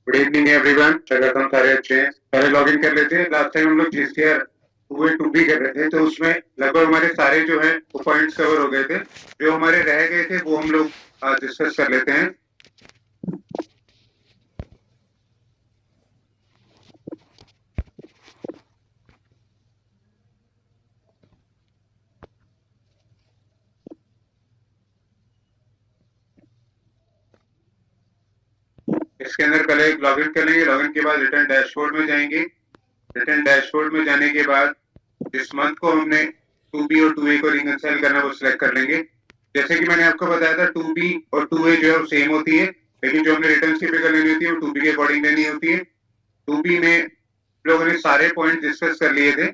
Good evening everyone. क्या करता हूँ, सारे अच्छे हैं। पहले लॉग इन कर लेते हैं। लास्ट टाइम हम लोग जीसीआर टू बी कर रहे थे, तो उसमें लगभग हमारे सारे जो है वो पॉइंट्स कवर हो गए थे। जो हमारे रह गए थे वो हम लोग डिस्कस कर लेते हैं। इसके अंदर पहले लॉग इन कर लेंगे। लॉग इन के बाद रिटर्न डैशबोर्ड में जाएंगे। रिटर्न डैशबोर्ड में जाने के बाद जिस मंथ को हमने टू बी और टू ए को रिकंसाइल करना है वो सिलेक्ट कर लेंगे। जैसे कि मैंने आपको बताया था, टू बी और टू ए जो है वो सेम होती है, लेकिन जो हमने रिटर्न की फिगर लेनी होती है वो टू बी के अकॉर्डिंग लेनी होती है। टू बी में लोगों ने सारे पॉइंट डिस्कस कर लिए थे।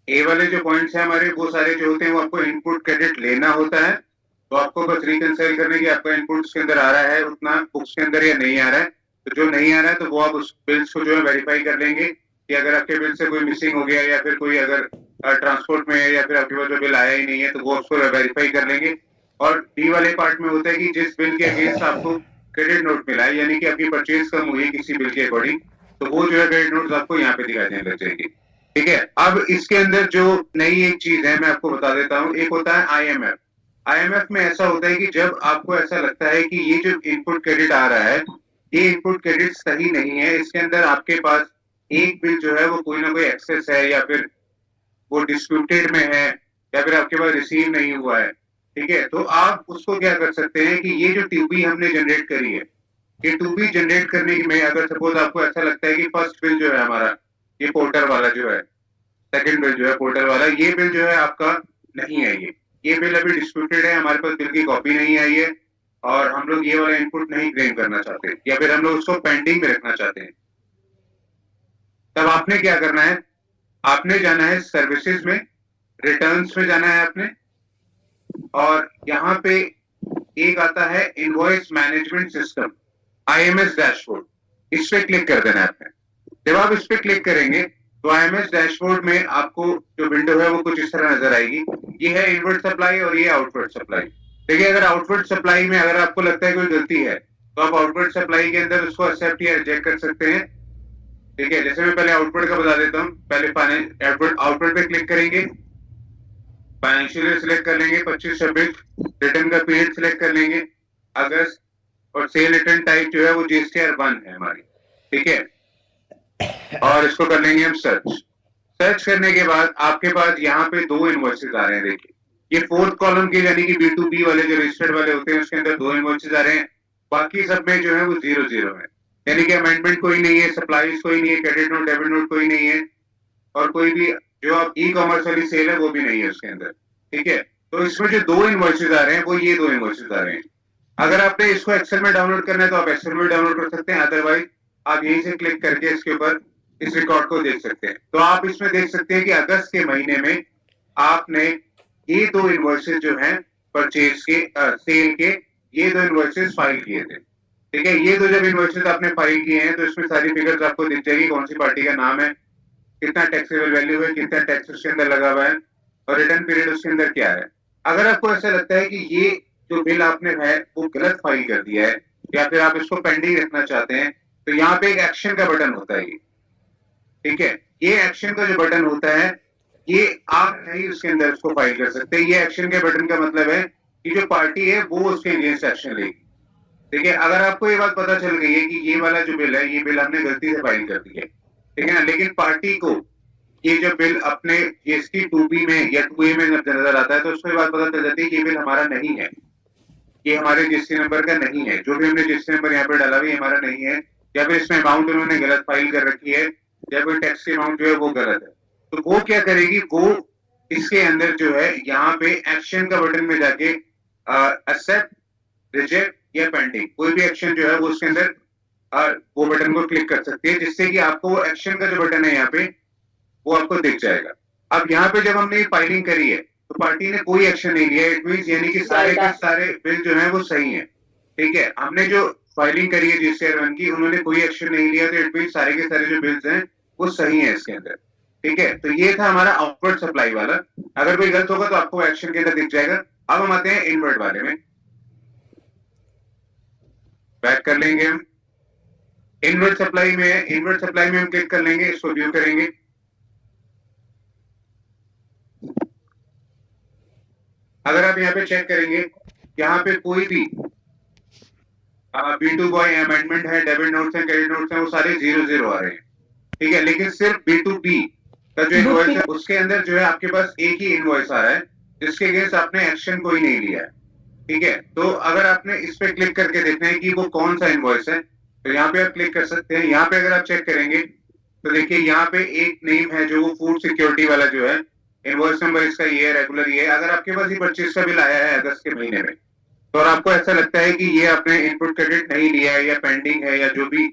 ए वाले जो पॉइंट्स हैं हमारे, वो सारे जो होते हैं वो आपको इनपुट क्रेडिट लेना होता है। तो आपको बस रिकंसाइल करने की आपका इनपुट उसके अंदर आ रहा है उतना बुक्स के अंदर या नहीं आ रहा है। तो जो नहीं आ रहा है तो वो आप उस बिल्स को जो है वेरीफाई कर लेंगे कि अगर आपके बिल से कोई मिसिंग हो गया या फिर कोई अगर ट्रांसपोर्ट में है या फिर आपके पास जो बिल आया ही नहीं है तो वो उसको वेरीफाई कर लेंगे। और डी वाले पार्ट में होता है कि जिस बिल के अगेंस्ट आपको क्रेडिट नोट मिला है, यानी कि आपकी परचेज कम हुई है किसी बिल के अकॉर्डिंग, तो वो जो है क्रेडिट नोट आपको यहाँ पे दिखाई देने लग जाएगी। ठीक है। अब इसके अंदर जो नई एक चीज है मैं आपको बता देता हूँ। एक होता है आईएमएफ। आईएमएफ में ऐसा होता है कि जब आपको ऐसा लगता है कि ये जो इनपुट क्रेडिट आ रहा है, ये इनपुट क्रेडिट सही नहीं है, इसके अंदर आपके पास एक बिल जो है वो कोई ना कोई एक्सेस है या फिर वो डिस्प्यूटेड में है या फिर आपके पास रिसीव नहीं हुआ है। ठीक है। तो आप उसको क्या कर सकते हैं कि ये जो टूबी हमने जनरेट करी है, ये टूबी जनरेट करने में अगर सपोज आपको ऐसा लगता है कि फर्स्ट बिल जो है हमारा, ये पोर्टर वाला जो है, सेकंड बिल जो है पोर्टल वाला, ये बिल जो है आपका नहीं है। ये बिल अभी डिस्प्यूटेड है, हमारे पास बिल की कॉपी नहीं आई है और हम लोग ये वाला इनपुट नहीं क्लेम करना चाहते या फिर हम लोग उसको पेंडिंग में रखना चाहते हैं। तब आपने क्या करना है, आपने जाना है सर्विसेज में, रिटर्न्स में जाना है आपने, और यहाँ पे एक आता है invoice management system, IMS dashboard. इस पे क्लिक कर देना है आपने। जब आप इस पे क्लिक करेंगे तो आईएमएस डैशबोर्ड में आपको जो विंडो है वो कुछ इस तरह नजर आएगी। ये है इनवर्ट सप्लाई और ये आउटवर्ट सप्लाई। देखिए, अगर आउटवर्ट सप्लाई में अगर आपको लगता है कोई गलती है तो आप आउटवर्ट सप्लाई के अंदर उसको एक्सेप्ट या रिजेक्ट कर सकते हैं। ठीक है। जैसे मैं पहले आउटवर्ट का बता देता हूँ। पहले फाइनेंस आउटवर्ट पे क्लिक करेंगे, फाइनेंशियल सिलेक्ट कर लेंगे 25-26, रिटर्न का पीरियड सिलेक्ट कर लेंगे अगस्त, और सेल रिटर्न टाइप जो है वो जीएसटीआर 1 है हमारी। ठीक है। और इसको कर लेंगे हम सर्च। सर्च करने के बाद आपके पास यहाँ पे दो इनवॉइसेस आ रहे हैं। देखिए, ये फोर्थ कॉलम के यानी कि B2B वाले जो रजिस्टर्ड वाले होते हैं उसके अंदर दो इनवॉइसेस आ रहे हैं। बाकी सब में जो है वो 0-0 है, यानी कि अमेंडमेंट कोई नहीं है, सप्लाईज कोई नहीं है, क्रेडिट नोट डेबिट नोट कोई नहीं है, और कोई भी जो आप ई कॉमर्स वाली सेल है वो भी नहीं है उसके अंदर। ठीक है। तो इसमें जो दो इनवॉइसेस आ रहे हैं वो ये दो इनवॉइसेस आ रहे हैं। अगर आपने इसको एक्सेल में डाउनलोड करना है तो आप एक्सेल में डाउनलोड कर सकते हैं, अदरवाइज आप यहीं से क्लिक करके इसके ऊपर इस रिकॉर्ड को देख सकते हैं। तो आप इसमें देख सकते हैं कि अगस्त के महीने में आपने ये दो इनवॉइसेस जो हैं परचेज के सेल के, ये दो इनवॉइसेस फाइल किए थे। ठीक है। ये दो जब इनवॉइसेस आपने फाइल किए हैं तो इसमें सारी फिगर्स आपको दिख जाएगी, कौन सी पार्टी का नाम है, कितना टैक्सेबल वैल्यू है, कितना टैक्स उसके अंदर लगा हुआ है, और रिटर्न पीरियड उसके अंदर क्या है। अगर आपको ऐसा लगता है कि ये जो बिल आपने है वो गलत फाइल कर दिया है या फिर आप इसको पेंडिंग रखना चाहते हैं, तो यहाँ पे एक एक्शन का बटन होता है। ठीक है। ये एक्शन का जो बटन होता है, ये आप नहीं उसके अंदर उसको फाइल कर सकते। ये एक्शन के बटन का मतलब है कि जो पार्टी है वो उसके अगेंस्ट एक्शन लेगी। ठीक है। अगर आपको ये बात पता चल गई है कि ये वाला जो बिल है ये बिल हमने गलती से फाइल कर दी है, ठीक है ना, लेकिन पार्टी को ये जो बिल अपने जीएसटी 2B में या 2A में जब नजर आता है तो उसको ये बात पता चल जाती है कि ये बिल हमारा नहीं है, ये हमारे जीएसटी नंबर का नहीं है, जो भी हमने जीएसटी नंबर यहाँ पे डाला हुआ है हमारा नहीं है, या फिर इसमें अमाउंट उन्होंने गलत फाइल कर रखी है, या फिर टैक्स की अमाउंट जो है वो गलत है। तो वो क्या करेगी, वो इसके अंदर जो है यहाँ पे एक्शन का बटन में जाके एक्सेप्ट, रिजेक्ट या पेंडिंग कोई भी एक्शन जो है वो उसके अंदर वो बटन को क्लिक कर सकती है, जिससे कि आपको वो एक्शन का जो बटन है यहाँ पे वो आपको दिख जाएगा। अब यहाँ पे जब हमने फाइलिंग करी है तो पार्टी ने कोई एक्शन नहीं लिया, इट मीन यानी कि सारे के सारे बिल जो है वो सही है। ठीक है। हमने जो फाइलिंग करी है जीसीआर 1 की, उन्होंने कोई एक्शन नहीं लिया, तो इट मीन सारे के सारे जो बिल्स हैं वो सही है इसके अंदर। ठीक है। तो ये था हमारा आउटवर्ड सप्लाई वाला। अगर कोई गलत होगा तो आपको एक्शन के अंदर दिख जाएगा। अब हम आते हैं इनवर्ट वाले में, बैक कर लेंगे हम। इनवर्ट सप्लाई में है, इनवर्ट सप्लाई में हम क्लिक कर लेंगे, इसको व्यू करेंगे। अगर आप यहाँ पे चेक करेंगे, यहाँ पे कोई भी B2 बॉय अमेंडमेंट है, डेबिट नोट्स है, क्रेडिट नोट्स है, वो सारे 0 आ रहे हैं, ठीक है। लेकिन सिर्फ B2B का जो इनवॉइस है उसके अंदर जो है आपके पास एक ही इनवॉइस आ रहा है जिसके अगेंस्ट आपने एक्शन कोई नहीं लिया है, ठीक है। तो अगर आपने इस पे क्लिक करके देखना है कि वो कौन सा इनवॉइस है, तो यहाँ पे आप क्लिक कर सकते हैं। यहाँ पे अगर आप चेक करेंगे तो देखिए यहाँ पे एक नेम है जो वो फूड सिक्योरिटी वाला जो है, इनवॉइस नंबर इसका ये है, रेगुलर ये है। अगर आपके पास ये परचेज का बिल आया है अगस्त के महीने में, तो और आपको ऐसा लगता है कि ये आपने इनपुट क्रेडिट नहीं लिया है या पेंडिंग है या जो भी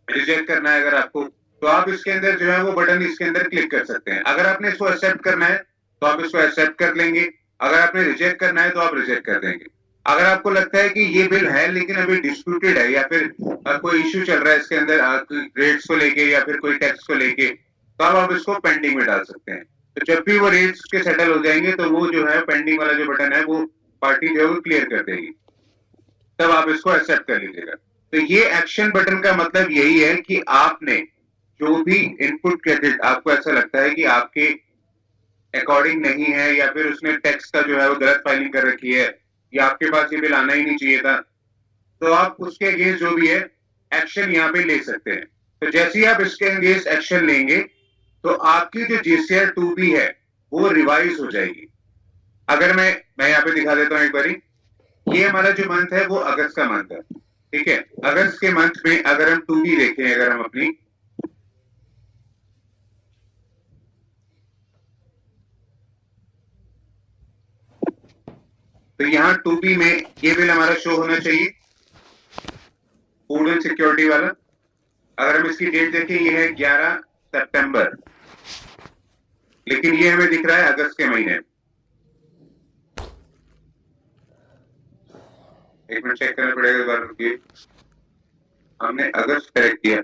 रिजेक्ट करना है अगर आपको, तो आप इसके अंदर जो है वो बटन इसके अंदर क्लिक कर सकते हैं। अगर आपने इसको एक्सेप्ट करना है तो आप इसको एक्सेप्ट कर लेंगे, अगर आपने रिजेक्ट करना है तो आप रिजेक्ट कर देंगे। अगर आपको लगता है कि ये बिल है लेकिन अभी डिस्प्यूटेड है या फिर कोई इश्यू चल रहा है इसके अंदर रेट्स को लेके या फिर कोई टैक्स को लेके, तो आप इसको पेंडिंग में डाल सकते हैं। तो जब भी वो रेट्स के सेटल हो जाएंगे तो वो जो है पेंडिंग वाला जो बटन है वो पार्टी जो है वो क्लियर कर देगी, तब आप इसको एक्सेप्ट कर लीजिएगा। तो ये एक्शन बटन का मतलब यही है कि आपने जो भी इनपुट क्रेडिट आपको ऐसा लगता है कि आपके अकॉर्डिंग नहीं है या फिर उसने टैक्स का जो है वो गलत फाइलिंग कर रखी है या आपके पास ये बिल आना ही नहीं चाहिए था, तो आप उसके अगेंस्ट जो भी है एक्शन यहाँ पे ले सकते हैं। तो जैसे ही आप इसके अगेंस्ट एक्शन लेंगे तो आपकी जो GCR 2B है वो रिवाइज हो जाएगी। अगर मैं यहाँ पे दिखा देता हूँ एक बारी, ये हमारा जो मंथ है वो अगस्त का मंथ है, ठीक है। अगस्त के मंथ में अगर हम 2B देखें, अगर हम अपनी, तो यहाँ 2B में ये बिल हमारा शो होना चाहिए, फूड एंड सिक्योरिटी वाला। अगर हम इसकी डेट देखें, ये है 11 सितंबर, लेकिन ये हमें दिख रहा है अगस्त के महीने। एक मिनट चेक करना पड़ेगा, बार रुकिए, हमने अगस्त करेक्ट किया।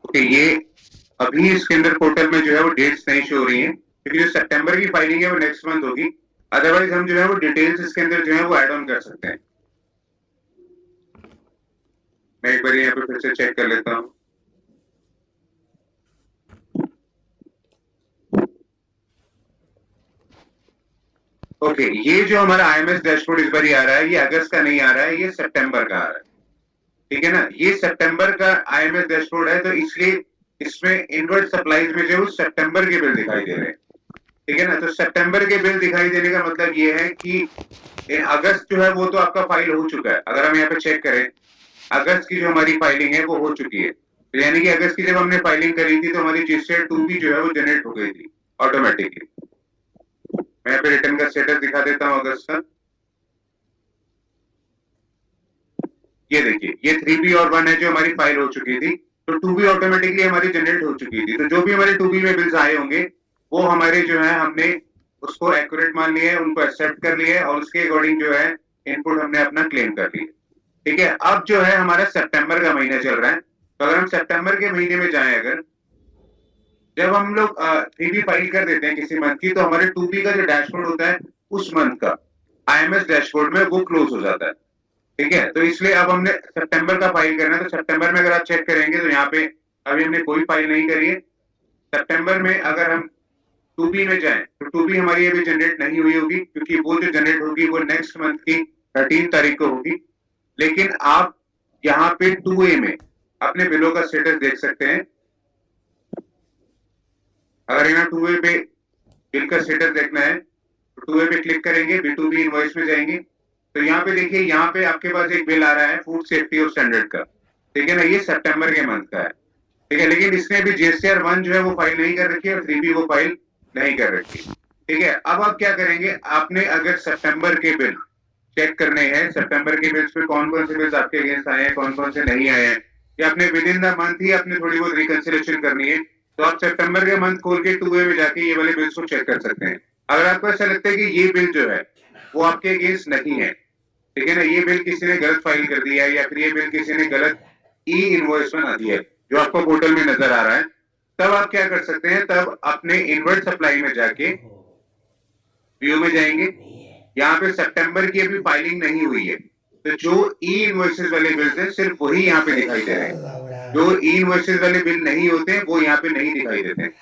ओके, ये अभी इसके अंदर पोर्टल में जो है वो डेट्स नहीं शो हो रही हैं क्योंकि जो सितंबर की फाइलिंग है वो नेक्स्ट मंथ होगी। अदरवाइज हम जो है वो डिटेल्स इसके अंदर जो है वो ऐड ऑन कर सकते हैं। मैं एक बार यहाँ पे फिर से चेक कर लेता हूँ। ओके, ये जो हमारा IMS डैशबोर्ड इस बार आ रहा है ये अगस्त का नहीं आ रहा है, ये सितंबर का आ रहा है, ठीक है ना। ये सितंबर का IMS डैशबोर्ड है, तो इसलिए इसमें इनवर्ट सप्लाईज में जो सितंबर के बिल दिखाई दे रहे हैं, ठीक है ना। तो सितंबर के बिल दिखाई देने का मतलब ये है कि अगस्त जो है वो तो आपका फाइल हो चुका है। अगर हम यहाँ पे चेक करें, अगस्त की जो हमारी फाइलिंग है वो हो चुकी है, तो यानी कि अगस्त की जब हमने फाइलिंग करी थी तो हमारी GCR 2B जो है वो जनरेट हो गई थी ऑटोमेटिकली। मैं यहाँ पे रिटर्न का स्टेटस दिखा देता हूँ अगस्त का। ये देखिए, ये 3B और 1 है जो हमारी फाइल हो चुकी थी, तो 2B ऑटोमेटिकली हमारी जनरेट हो चुकी थी। तो जो भी हमारे 2B में बिल्स आए होंगे वो हमारे जो है हमने उसको एक्यूरेट मान लिया है, उनको एक्सेप्ट कर लिया है और उसके अकॉर्डिंग जो है इनपुट हमने अपना क्लेम कर लिया, ठीक है। अब जो है हमारा सितंबर का महीना चल रहा है, तो अगर हम सितंबर के महीने में जाएं, अगर जब हम लोग 3B फाइल कर देते हैं किसी मंथ की, तो हमारे 2B का जो डैशबोर्ड होता है उस मंथ का IMS डैशबोर्ड में वो क्लोज हो जाता है, ठीक है। तो इसलिए अब हमने सितंबर का फाइल करना है, तो सितंबर में अगर आप चेक करेंगे तो यहाँ पे अभी हमने कोई फाइल नहीं करी है। सितंबर में अगर हम 2B में जाएं तो 2B हमारी अभी जनरेट नहीं हुई होगी क्योंकि वो जो जनरेट होगी वो नेक्स्ट मंथ की 13 तारीख को होगी। लेकिन आप यहाँ पे 2A में अपने बिलों का स्टेटस देख सकते हैं। अगर यहाँ 2A पे बिल का स्टेटस देखना है तो 2A पे क्लिक करेंगे, B2B इनवॉइस में जाएंगे, तो यहाँ पे देखिए, यहाँ पे आपके पास एक बिल आ रहा है फूड सेफ्टी और स्टैंडर्ड का, ठीक है ना। ये सितंबर के मंथ का है, ठीक है। लेकिन इसने भी GCR 1 जो है वो फाइल नहीं कर रखी है और 3B वो फाइल नहीं कर रखी, ठीक है। अब आप क्या करेंगे, आपने अगर सितंबर के बिल चेक करने हैं, सितंबर के बिल्स पे कौन कौन से बिल्स आपके अगेंस्ट आए हैं, कौन कौन से नहीं आए हैं, या अपने विद इन द मंथ ही अपने थोड़ी बहुत रिकंसिलेशन करनी है, तो आप सितंबर के मंथ खोल के 2A में जाके ये वाले बिल्स को चेक कर सकते हैं। अगर आपको ऐसा लगता है कि ये बिल जो है वो आपके अगेंस्ट नहीं है, ठीक है ना। ये बिल किसी ने गलत फाइल कर दिया है या फिर ये बिल किसी ने गलत ई इनवॉइस बना दिया है जो आपको पोर्टल में नजर आ रहा है, तब आप क्या कर सकते हैं, तब अपने इनवर्ट सप्लाई में जाके व्यू में जाएंगे। यहाँ पे सितंबर की अभी फाइलिंग नहीं हुई है, तो जो ई इनवॉइसेस वाले बिल्स हैं सिर्फ वही यहाँ पे दिखाई दे रहे हैं। जो ई इनवॉइसेस वाले बिल नहीं होते हैं वो यहाँ पे नहीं दिखाई देते हैं।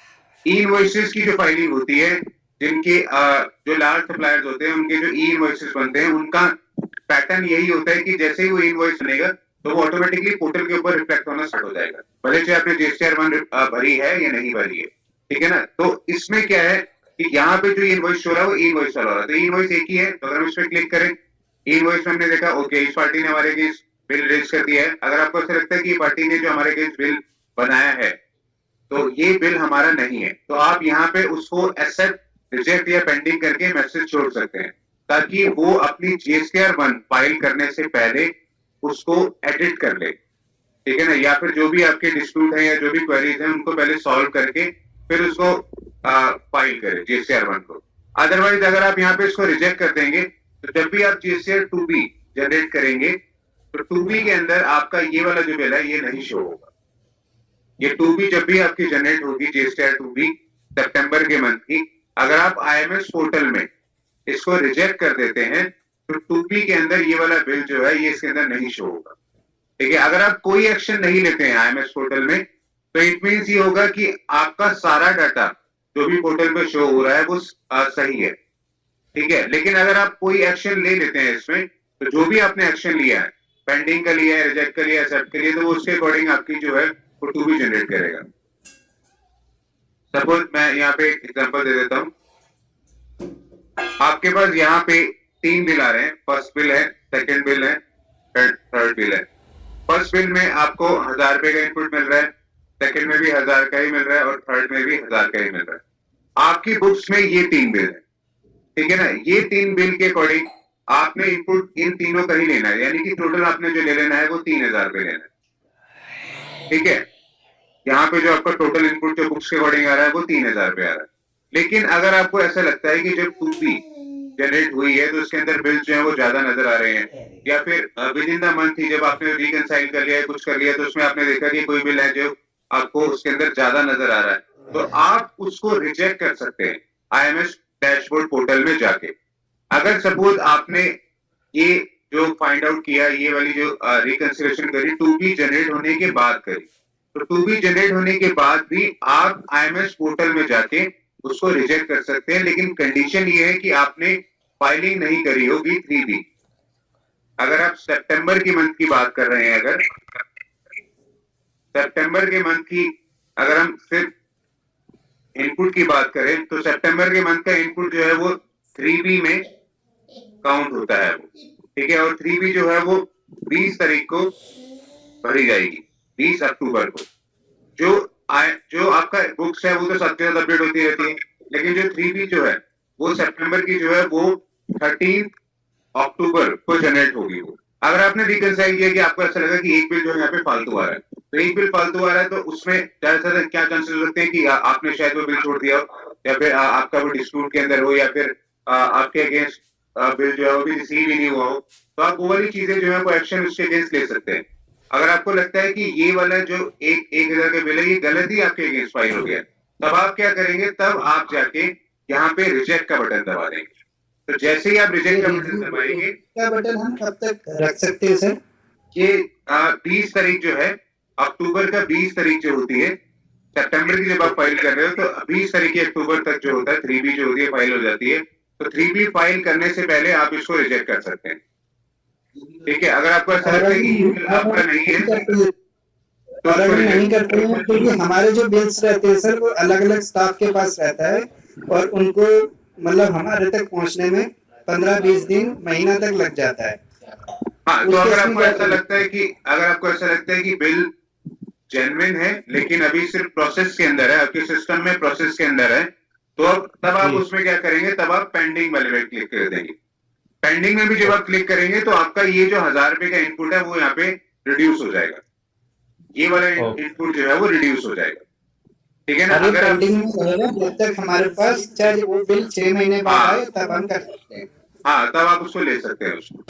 ई इनवॉइसेस की जो फाइलिंग होती है, जिनके जो लार्ज सप्लायर्स होते हैं उनके जो ई इनवॉइसेस बनते हैं, उनका पैटर्न यही होता है कि जैसे ही वो इनवॉइस बनेगा तो वो ऑटोमेटिकली पोर्टल के ऊपर रिफ्लेक्ट होना स्टार्ट हो जाएगा, भले चाहे आपने जीएसटीआर 1 भरी है या नहीं भरी है, ठीक है ना। तो इसमें क्या है कि यहाँ पे जो इनवॉइस शो रहा है वो ई इनवॉइस वाला हो रहा है, तो इनवॉइस एक ही है। तो अगर हम इस पर क्लिक करें, इनवॉइस में हमने देखा ओके इस पार्टी ने हमारे अगेंस्ट बिल रेज कर दिया है। अगर आपको ऐसा लगता है कि ये पार्टी ने जो हमारे अगेंस्ट बिल बनाया है तो ये बिल हमारा नहीं है, तो आप यहाँ पे उसको एक्सेप्ट, रिजेक्ट या पेंडिंग करके मैसेज छोड़ सकते हैं, ताकि वो अपनी जीएसटीआर 1 फाइल करने से पहले उसको एडिट कर ले, ठीक है ना। या फिर जो भी आपके डिस्प्यूट है या जो भी क्वेरीज है उनको पहले सॉल्व करके फिर उसको फाइल करें जीएसटीआर 1 को। अदरवाइज अगर आप यहाँ पे इसको रिजेक्ट कर देंगे तो जब भी आप जीएसटीआर 2B जनरेट करेंगे तो 2B के अंदर आपका ये वाला जो बिल है ये नहीं शो होगा। ये 2B जब भी आपकी जनरेट होगी जीएसटीआर 2B सितंबर के मंथ की, अगर आप आईएमएस पोर्टल में इसको रिजेक्ट कर देते हैं तो 2B के अंदर ये वाला बिल जो है ये इसके अंदर नहीं शो होगा, ठीक है। अगर आप कोई एक्शन नहीं लेते हैं आईएमएस पोर्टल में तो इट मींस ये होगा कि आपका सारा डाटा जो भी पोर्टल पे शो हो रहा है वो सही है, ठीक है। लेकिन अगर आप कोई एक्शन ले लेते हैं इसमें, तो जो भी आपने एक्शन लिया है, पेंडिंग का लिया है, रिजेक्ट का लिया है, एक्सेप्ट का लिया, तो वो उसके अकॉर्डिंग आपकी जो है वो 2B जनरेट करेगा। सपोज मैं यहाँ पे एक एग्जांपल दे देता हूँ। आपके पास यहाँ पे 3 बिल आ रहे हैं, फर्स्ट बिल है, सेकंड बिल है, थर्ड बिल है। फर्स्ट बिल में आपको 1000 रुपए का इनपुट मिल रहा है, सेकंड में भी 1000 का ही मिल रहा है और थर्ड में भी 1000 का ही मिल रहा है। आपकी बुक्स में ये 3 बिल है, ठीक है ना। ये 3 बिल के अकॉर्डिंग आपने इनपुट इन तीनों का ही लेना है, यानी कि टोटल आपने जो ले लेना है वो 3000 रुपए लेना है, ठीक है। यहाँ पे जो आपका टोटल इनपुट जो बुक्स के अकॉर्डिंग आ रहा है वो 3000 रुपए आ रहा है। लेकिन अगर आपको ऐसा लगता है कि जब 2B जनरेट हुई है तो उसके अंदर बिल्स जो है वो ज्यादा नजर आ रहे हैं, या फिर विद इन द मंथ ही जब आपने रिकंसाइल कर लिया है, कुछ कर लिया, तो उसमें आपने देखा कि कोई बिल है जो आपको उसके अंदर ज्यादा नजर आ रहा है, तो आप उसको रिजेक्ट कर सकते हैं आईएमएस डैशबोर्ड पोर्टल में जाके। अगर सपोज आपने ये जो फाइंड आउट किया, ये वाली जो रिकंसिलेशन करी 2B जनरेट होने के बाद करी, तो 2B जनरेट होने के बाद भी आप आईएमएस पोर्टल में जाके उसको रिजेक्ट कर सकते हैं, लेकिन कंडीशन ये है कि आपने फाइलिंग नहीं करी होगी 3B। अगर आप सितंबर की मंथ की बात कर रहे हैं, अगर सितंबर के मंथ की अगर हम सिर्फ इनपुट की बात करें तो सितंबर के मंथ का इनपुट जो है वो 3B में काउंट होता है वो, ठीक है। और 3B जो है वो 20 तारीख को भरी जाएगी, 20 अक्टूबर को। जो आपका बुक्स है वो तो सबके साथ अपडेट होती रहती है, लेकिन जो 3B जो है वो सितंबर की जो है वो 13 अक्टूबर को जनरेट होगी वो। अगर आपने रिकंसाइल किया कि आपको ऐसा लगा कि एक बिल जो है यहाँ पे फालतू आ रहा है, तो एक बिल फालतू आ रहा है तो उसमें ज्यादा क्या चांसेस होते हैं कि आपने शायद वो बिल छोड़ दिया हो, या फिर आपका वो डिस्प्यूट के अंदर हो, या फिर आपके अगेंस्ट बिल जो है वो भी रिसीव ही नहीं हुआ हो, तो आप वो वाली चीजें जो है वो एक्शन उसके अगेंस्ट ले सकते हैं। अगर आपको लगता है कि ये वाला जो 1000 का बिल है ये गलत ही आपके अगेंस्ट फाइल हो गया, तब आप क्या करेंगे, तब आप जाके यहाँ पे रिजेक्ट का बटन दबा देंगे। तो जैसे ही आप रिजेक्ट का बटन दबाएंगे, का बटन हम कब तक रख सकते हैं सर? ये 20 तारीख जो है, अक्टूबर का 20 तारीख जो होती है, सितंबर की जब आप फाइल कर रहे हो तो 20 तारीख अक्टूबर तक जो होता है 3B जो होती है फाइल हो जाती है, तो 3B फाइल करने से पहले आप इसको रिजेक्ट कर सकते हैं, ठीक है। अगर आपको ऐसा लगता है कि आपका नहीं है तो अगर नहीं करते हैं, क्योंकि हमारे जो बिल्स रहते हैं सर वो अलग अलग स्टाफ के पास रहता है और उनको मतलब हमारे तक पहुंचने में 15-20 दिन महीना तक लग जाता है। हाँ, तो अगर आपको ऐसा लगता है कि बिल जेन्युइन है लेकिन अभी सिर्फ प्रोसेस के अंदर है, आपके सिस्टम में प्रोसेस के अंदर है, तो तब आप उसमें क्या करेंगे, तब आप पेंडिंग वाले पे क्लिक कर देंगे। पेंडिंग में भी जब आप क्लिक करेंगे तो आपका ये जो 1000 रुपए का इनपुट है वो यहाँ पे रिड्यूस हो जाएगा, ये वाला इनपुट जो है वो रिड्यूस हो जाएगा, ठीक है ना। अगर पेंडिंग में रहेगा जब तक हमारे पास, चाहे वो बिल 6 महीने बाद आए तब हम कर सकते हैं। हाँ, तब आप उसको ले सकते हैं उसको,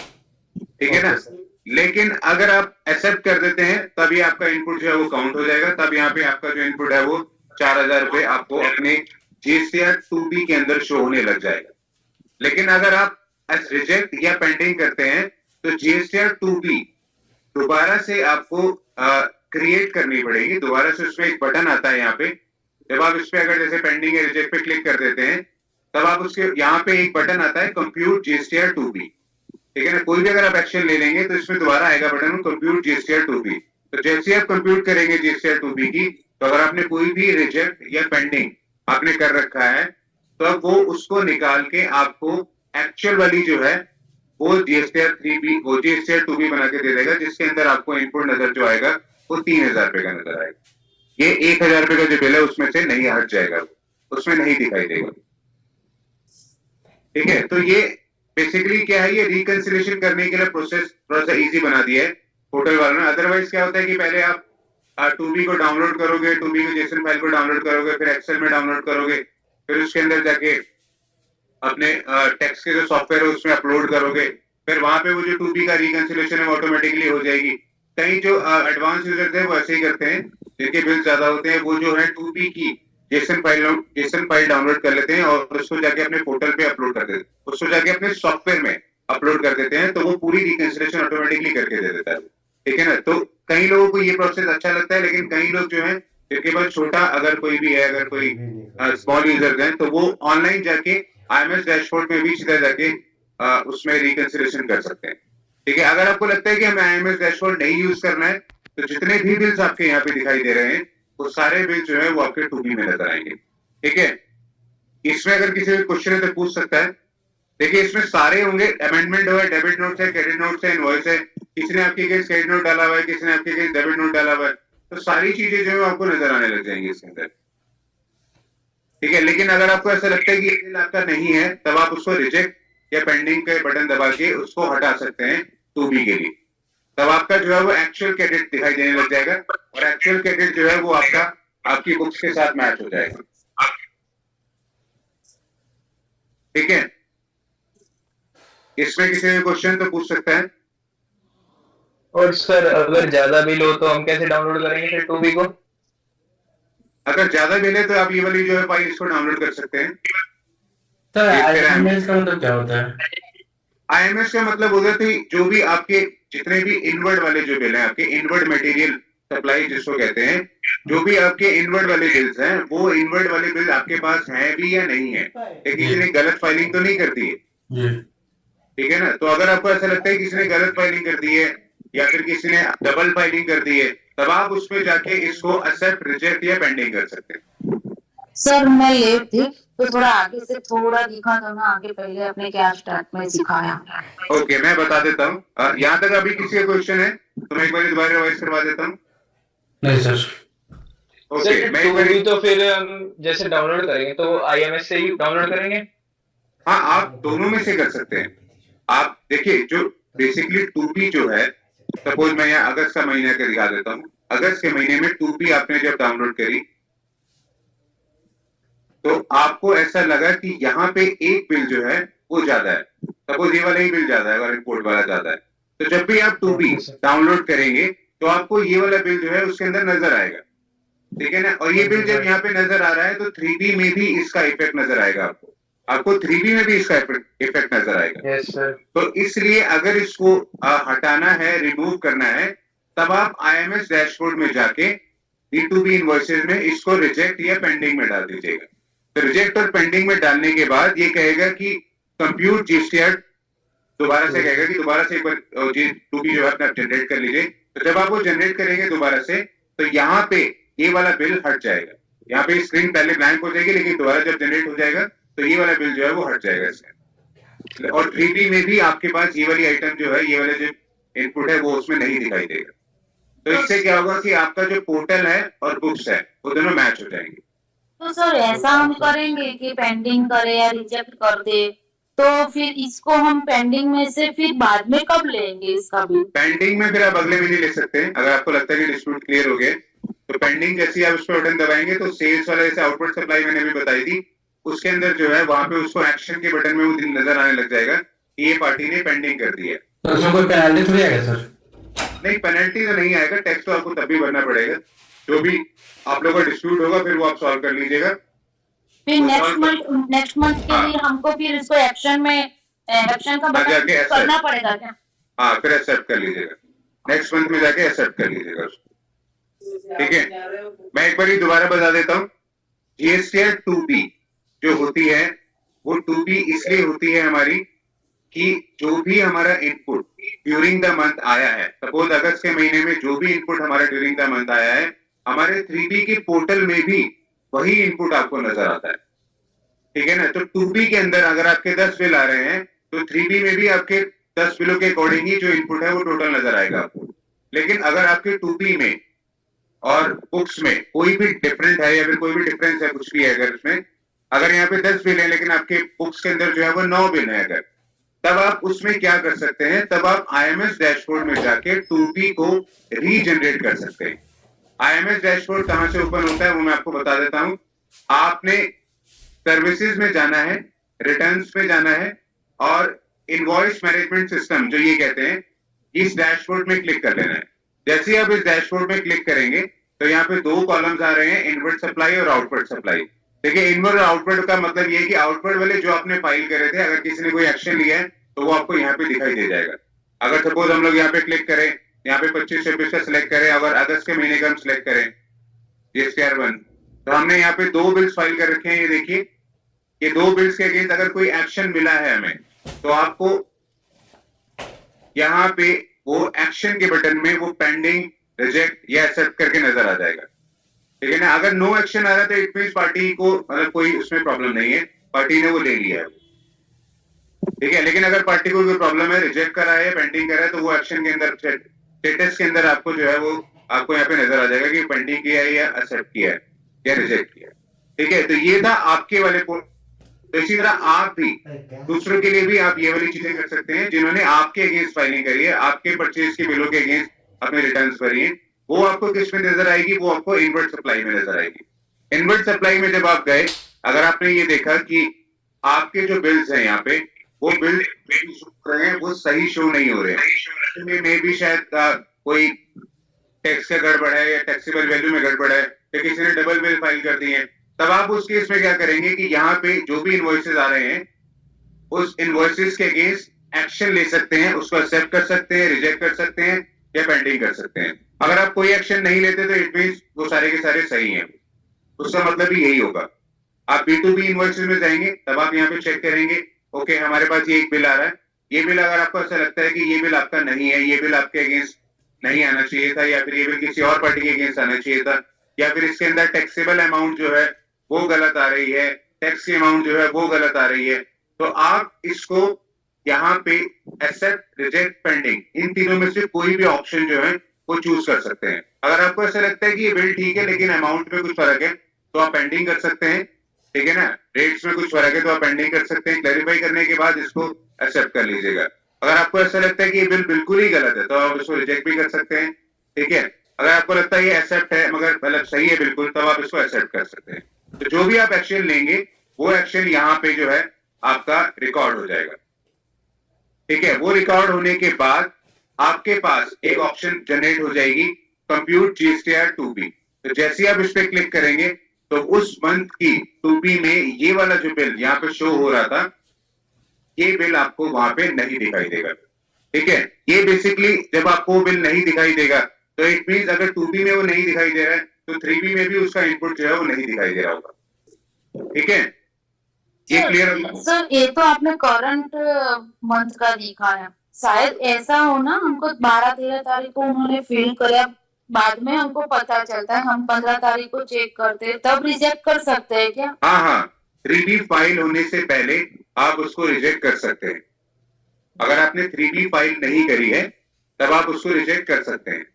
ठीक है ना। Okay sir. लेकिन अगर आप एक्सेप्ट कर देते हैं तभी आपका इनपुट जो है वो काउंट हो जाएगा, तब यहाँ पे आपका जो इनपुट है वो 4,000 रुपये आपको अपने जीएसटीआर 2B के अंदर शो होने लग जाएगा। लेकिन अगर आप रिजेक्ट या पेंडिंग करते हैं तो जीएसटीआर 2B दोबारा से आपको क्रिएट करनी पड़ेगी, दोबारा से उसमें एक बटन आता है यहाँ पे। जब आप इस पे अगर जैसे पेंडिंग या रिजेक्ट पे क्लिक कर देते हैं तब आप उसके यहाँ पे एक बटन आता है कंप्यूट जीएसटीआर 2B, ठीक है ना। कोई भी अगर आप एक्शन ले लेंगे तो इसमें दोबारा आएगा बटन कंप्यूट जीएसटीआर 2B। तो जैसे आप कंप्यूट करेंगे जीएसटीआर 2B की, तो अगर आपने कोई भी रिजेक्ट या पेंडिंग आपने कर रखा है तो अब वो उसको निकाल के आपको एक्चुअल वाली जो है वो जीएसटीआर 3B वो जीएसटीआर 2B बना के दे देगा, जिसके अंदर आपको इनपुट नजर जो आएगा वो 3,000 रुपये का नजर आएगा। ये 1,000 रुपये का जो बिल है उसमें से नहीं हट जाएगा, उसमें नहीं दिखाई देगा, ठीक है। तो ये बेसिकली क्या है, ये रिकंसिलेशन करने के लिए प्रोसेस थोड़ा सा इजी बना दिया है पोर्टल वालों ने। अदरवाइज क्या होता है कि पहले आप 2B को डाउनलोड करोगे, 2B की जेसन फाइल को डाउनलोड करोगे, फिर एक्सेल में डाउनलोड करोगे, फिर उसके अंदर जाके अपने टेक्स्ट के जो सॉफ्टवेयर है उसमें अपलोड करोगे, फिर वहां पे वो जो 2B का रिकंसिलेशन है ऑटोमेटिकली हो जाएगी। कई जो एडवांस यूजर्स है वो ऐसे ही करते हैं, जिनके बिल ज्यादा होते हैं, वो जो है 2B की जेसन फाइल डाउनलोड कर लेते हैं और उसको जाके अपने पोर्टल पे अपलोड कर देते हैं, उसको जाके अपने सॉफ्टवेयर में अपलोड कर देते हैं, तो वो पूरी रिकंसिलेशन ऑटोमेटिकली करके दे देता है, ठीक है ना। तो कई लोगों को ये प्रोसेस अच्छा लगता है, लेकिन कई लोग जो है जिनके पास छोटा अगर कोई भी है, अगर कोई स्मॉल यूजर है, तो वो ऑनलाइन जाके आईएमएस डैशबोर्ड में भी सीधा जाके उसमें रिकंसिलेशन कर सकते हैं, ठीक है। अगर आपको लगता है कि हमें आईएमएस डैशबोर्ड नहीं यूज करना है, तो जितने भी बिल्स आपके यहाँ पे दिखाई दे रहे हैं वो सारे बिल जो है वो आपके 2B में नजर आएंगे, ठीक है। इसमें अगर किसी को क्वेश्चन है तो पूछ सकता है। देखिए इसमें सारे होंगे, अमेंडमेंट है, डेबिट नोट्स है, क्रेडिट नोट्स है, इनवॉइस है, किसी ने आपके अगेंस्ट क्रेडिट नोट डाला हुआ है, किसी ने आपके अगेंस्ट डेबिट नोट डाला हुआ है, तो सारी चीजें जो है आपको नजर आने लग जाएंगी इसके अंदर, ठीक है। लेकिन अगर आपको ऐसा लगता है कि ये बिल आपका नहीं है, तब आप उसको रिजेक्ट या पेंडिंग का बटन दबा के उसको हटा सकते हैं 2B के लिए। तब आपका जो है वो एक्चुअल क्रेडिट दिखाई देने लग जाएगा और एक्चुअल क्रेडिट जो है वो आपका आपकी बुक्स के साथ मैच हो जाएगा, ठीक है। इसमें किसी ने क्वेश्चन तो पूछ सकता है। और सर अगर ज्यादा बिल हो तो हम कैसे डाउनलोड करेंगे फिर 2B को? अगर ज्यादा बिल है तो आप ये वाली जो है फाइल इसको डाउनलोड कर सकते हैं। सर ये फिर आईएमएस का मतलब क्या होता है? आईएमएस का मतलब होता है जो भी आपके जितने भी इनवर्ड वाले जो बिल हैं, आपके इनवर्ड मटेरियल सप्लाई जिसको कहते हैं, जो भी आपके इनवर्ड वाले बिल्स हैं, वो इनवर्ड वाले बिल आपके पास हैं भी या नहीं है, किसी ने गलत फाइलिंग तो नहीं कर दी है, जी ठीक है ना। तो अगर आपको ऐसा लगता है किसी ने गलत फाइलिंग कर दी है या फिर किसी ने डबल फाइलिंग कर दी है, तब आप उसमें जाके इसको एक्सेप्ट, रिजेक्ट या पेंडिंग कर सकते हैं। सर मैं लेट थी तो थोड़ा आगे से थोड़ा दिखा दो ना, आगे पहले अपने क्या स्टार्ट में सिखाया। ओके मैं बता देता हूँ। यहाँ तक अभी किसी का क्वेश्चन है तो मैं एक बार दोबारा रिवाइज करवा देता हूँ। नहीं सर। ओके मैं एक बार, 2B तो फिर हम जैसे डाउनलोड करेंगे तो आईएमएस से ही डाउनलोड करेंगे? हाँ आप दोनों में से कर सकते हैं। आप देखिए जो बेसिकली 2B जो है, सपोज मैं यहाँ अगस्त का महीना का दिखा देता हूँ। अगस्त के महीने में 2B आपने जब डाउनलोड करी तो आपको ऐसा लगा कि यहाँ पे एक बिल जो है वो ज्यादा है, सपोज ये वाला ही बिल ज्यादा है और रिपोर्ट वाला ज्यादा है, तो जब भी आप 2B डाउनलोड करेंगे तो आपको ये वाला बिल जो है उसके अंदर नजर आएगा, ठीक है ना। और ये बिल जब यहाँ पे नजर आ रहा है तो 3B में भी इसका इफेक्ट नजर आएगा, आपको 3B में भी इसका इफेक्ट नजर आएगा। Yes sir. तो इसलिए अगर इसको हटाना है, रिमूव करना है, तब आप आईएमएस डैशबोर्ड में जाके D2B इनवॉइसेज में इसको रिजेक्ट या पेंडिंग में डाल दीजिएगा। तो रिजेक्ट और पेंडिंग में डालने के बाद ये कहेगा कि कंप्यूट जीएसटीआर, दोबारा से कहेगा कि दोबारा से एक बार D2B जो है अपना जनरेट कर लीजिए। तो जब आप वो जनरेट करेंगे दोबारा से, तो यहाँ पे ये वाला बिल हट जाएगा। यहाँ पे स्क्रीन पहले ब्लैंक हो जाएगी, लेकिन दोबारा जब जनरेट हो जाएगा तो ये वाला बिल जो है वो हट जाएगा इससे। और 3B में भी आपके पास ये वाली आइटम जो है, ये वाले जो इनपुट है वो उसमें नहीं दिखाई देगा। तो इससे क्या होगा कि आपका जो पोर्टल है और बुक्स है वो दोनों मैच हो जाएंगे। तो सर ऐसा हम करेंगे कि पेंडिंग करे या रिजेक्ट कर दे, तो फिर इसको हम पेंडिंग में से फिर बाद में कब लेंगे इसका बिल? पेंडिंग में फिर आप अगले महीने ले सकते हैं। अगर आपको लगता है कि डिस्प्यूट क्लियर हो गए तो पेंडिंग जैसे ही आप उस पर बटन दबाएंगे तो सेल्स वाला जैसे आउटपुट सप्लाई मैंने भी बताई थी, उसके अंदर जो है वहां पे उसको एक्शन के बटन में वो नजर आने लग जाएगा कि ये पार्टी ने पेंडिंग कर दिया है। तो उसमें कोई पेनल्टी थोड़ी आएगा सर? नहीं, पेनल्टी तो नहीं आएगा, टैक्स तो आपको तभी भरना पड़ेगा, जो भी आप लोगों का डिस्प्यूट होगा फिर वो आप सॉल्व कर लीजिएगा। फिर तो नेक्स्ट मंथ के हाँ। लिए हमको फिर इसको एक्शन का बटन जाके accept। करना पड़ेगा क्या? हाँ, फिर एक्सेप्ट कर लीजिएगा, नेक्स्ट मंथ में जाके एक्सेप्ट कर लीजिएगा उसको। ठीक है, मैं एक बार ही दोबारा बता देता हूँ, जीएसटीआर 2B जो होती है वो 2B इसलिए होती है हमारी कि जो भी हमारा इनपुट ड्यूरिंग द मंथ आया है, सपोज अगस्त के महीने में जो भी इनपुट हमारा ड्यूरिंग द मंथ आया है, हमारे 3B के पोर्टल में भी वही इनपुट आपको नजर आता है। ठीक है ना, तो 2B के अंदर अगर आपके 10 बिल आ रहे हैं तो 3B में भी आपके 10 बिलों के अकॉर्डिंग ही जो इनपुट है वो टोटल नजर आएगा आपको। लेकिन अगर आपके 2B में और बुक्स में कोई भी डिफरेंट है या फिर कोई भी डिफरेंस है, कुछ भी है, अगर उसमें अगर यहाँ पे 10 बिल है लेकिन आपके बुक्स के अंदर जो है वो 9 बिल है, अगर तब आप उसमें क्या कर सकते हैं, तब आप आईएमएस डैशबोर्ड में जाके 2B को रीजनरेट कर सकते हैं। आईएमएस डैशबोर्ड कहां से ओपन होता है वो मैं आपको बता देता हूं। आपने सर्विसेज में जाना है, रिटर्न्स में जाना है और इनवॉइस मैनेजमेंट सिस्टम जो ये कहते हैं, इस डैशबोर्ड में क्लिक कर लेना है। जैसे ही आप इस डैशबोर्ड में क्लिक करेंगे तो यहाँ पे 2 कॉलम्स आ रहे हैं, इनवर्ट सप्लाई और आउटवर्ड सप्लाई। देखिए, इनवर्ट और आउटवर्ड का मतलब ये है कि आउटवर्ड वाले जो आपने फाइल करे थे, अगर किसी ने कोई एक्शन लिया है तो वो आपको यहाँ पे दिखाई दे जाएगा। अगर सपोज हम लोग यहाँ पे क्लिक करें, यहाँ पे 25-26 का सिलेक्ट करें, अगर अगस्त के महीने का हम सिलेक्ट करें जीएसटीआर 1, तो हमने यहाँ पे 2 बिल्स फाइल कर रखे हैं। ये देखिए, ये 2 बिल्स के अगेंस्ट अगर कोई एक्शन मिला है हमें, तो आपको यहाँ पे वो एक्शन के बटन में वो पेंडिंग, रिजेक्ट या एक्सेप्ट करके नजर आ जाएगा। ठीक है ना, अगर नो एक्शन आ रहा है तो इट मींस पार्टी को मतलब कोई उसमें प्रॉब्लम नहीं है, पार्टी ने वो ले लिया है। ठीक है, लेकिन अगर पार्टी को कोई प्रॉब्लम है, रिजेक्ट करा है, पेंडिंग करा है, तो वो एक्शन के अंदर स्टेटस के अंदर आपको जो है वो आपको यहाँ पे नजर आ जाएगा कि पेंडिंग किया है या एक्सेप्ट किया है या रिजेक्ट किया है। ठीक है, तो ये था आपके वाले तो इसी तरह आप भी दूसरों के लिए भी आप ये वाली चीजें कर सकते हैं। जिन्होंने आपके अगेंस्ट फाइलिंग करी है, आपके परचेज के बिलों के अगेंस्ट अपने रिटर्न्स भरी है, वो आपको किस में नजर आएगी, वो आपको इनवर्ट सप्लाई में नजर आएगी। इनवर्ट सप्लाई में जब आप गए, अगर आपने ये देखा कि आपके जो बिल्स हैं यहाँ पे, वो बिल रहे हैं वो सही शो नहीं हो रहे हैं, में भी शायद कोई टैक्स का गड़बड़ है या टैक्सेबल वैल्यू में गड़बड़ है या किसी ने डबल बिल फाइल कर दी है, तब आप उस केस में क्या करेंगे कि यहाँ पे जो भी इनवॉइसेस आ रहे हैं उस इनवॉइसेस के अगेंस्ट एक्शन ले सकते हैं, उसको एक्सेप्ट कर सकते हैं, रिजेक्ट कर सकते हैं या पेंडिंग कर सकते हैं। अगर आप कोई एक्शन नहीं लेते तो इट मींस वो सारे के सारे सही हैं, उसका मतलब भी यही होगा। आप B2B इनवॉइसेस में जाएंगे, तब आप यहाँ पे चेक करेंगे, ओके हमारे पास ये एक बिल आ रहा है, ये बिल अगर आपको ऐसा लगता है कि ये बिल आपका नहीं है, ये बिल आपके अगेंस्ट नहीं आना चाहिए था, या फिर ये बिल किसी और पार्टी के अगेंस्ट आना चाहिए था, या फिर इसके अंदर टैक्सेबल अमाउंट जो है वो गलत आ रही है, टैक्स की अमाउंट जो है वो गलत आ रही है, तो आप इसको यहाँ पे एक्सेप्ट, रिजेक्ट, पेंडिंग, इन तीनों में से कोई भी ऑप्शन जो है वो चूज कर सकते हैं। अगर आपको ऐसा लगता है कि ये बिल ठीक है लेकिन अमाउंट में कुछ फर्क है, तो आप पेंडिंग कर सकते हैं। ठीक है ना, रेट्स में कुछ फर्क है तो आप पेंडिंग कर सकते हैं, क्लैरिफाई करने के बाद इसको एक्सेप्ट कर लीजिएगा। अगर आपको ऐसा लगता है कि ये बिल बिल्कुल ही गलत है तो आप इसको रिजेक्ट भी कर सकते हैं। ठीक है, अगर आपको लगता है ये एक्सेप्ट है मगर मतलब सही है बिल्कुल, तब आप इसको एक्सेप्ट कर सकते हैं। तो जो भी आप एक्शन लेंगे वो एक्शन यहाँ पे जो है आपका रिकॉर्ड हो जाएगा। ठीक है, वो रिकॉर्ड होने के बाद आपके पास एक ऑप्शन जनरेट हो जाएगी, कंप्यूट जीएसटीआर 2B। तो जैसे ही आप इस पे क्लिक करेंगे तो उस मंथ की 2B में ये वाला जो बिल यहाँ पे शो हो रहा था, ये बिल आपको वहां पे नहीं दिखाई देगा। ठीक है, ये बेसिकली जब आपको वो बिल नहीं दिखाई देगा तो इट मींस अगर 2B में वो नहीं दिखाई दे रहा है तो 3B में भी उसका इनपुट जो है वो नहीं दिखाई दे रहा होगा। ठीक है, ये क्लियर है? सर ये तो आपने करंट मंथ का दिखा है, शायद ऐसा हो ना, हमको 12-13 तारीख को उन्होंने फिल किया, बाद में हमको पता चलता है, हम 15 तारीख को चेक करते हैं, तब रिजेक्ट कर सकते हैं क्या? हाँ, 3B फाइल होने से पहले आप उसको रिजेक्ट कर सकते हैं। अगर आपने 3B फाइल नहीं करी है तब आप उसको रिजेक्ट कर सकते हैं।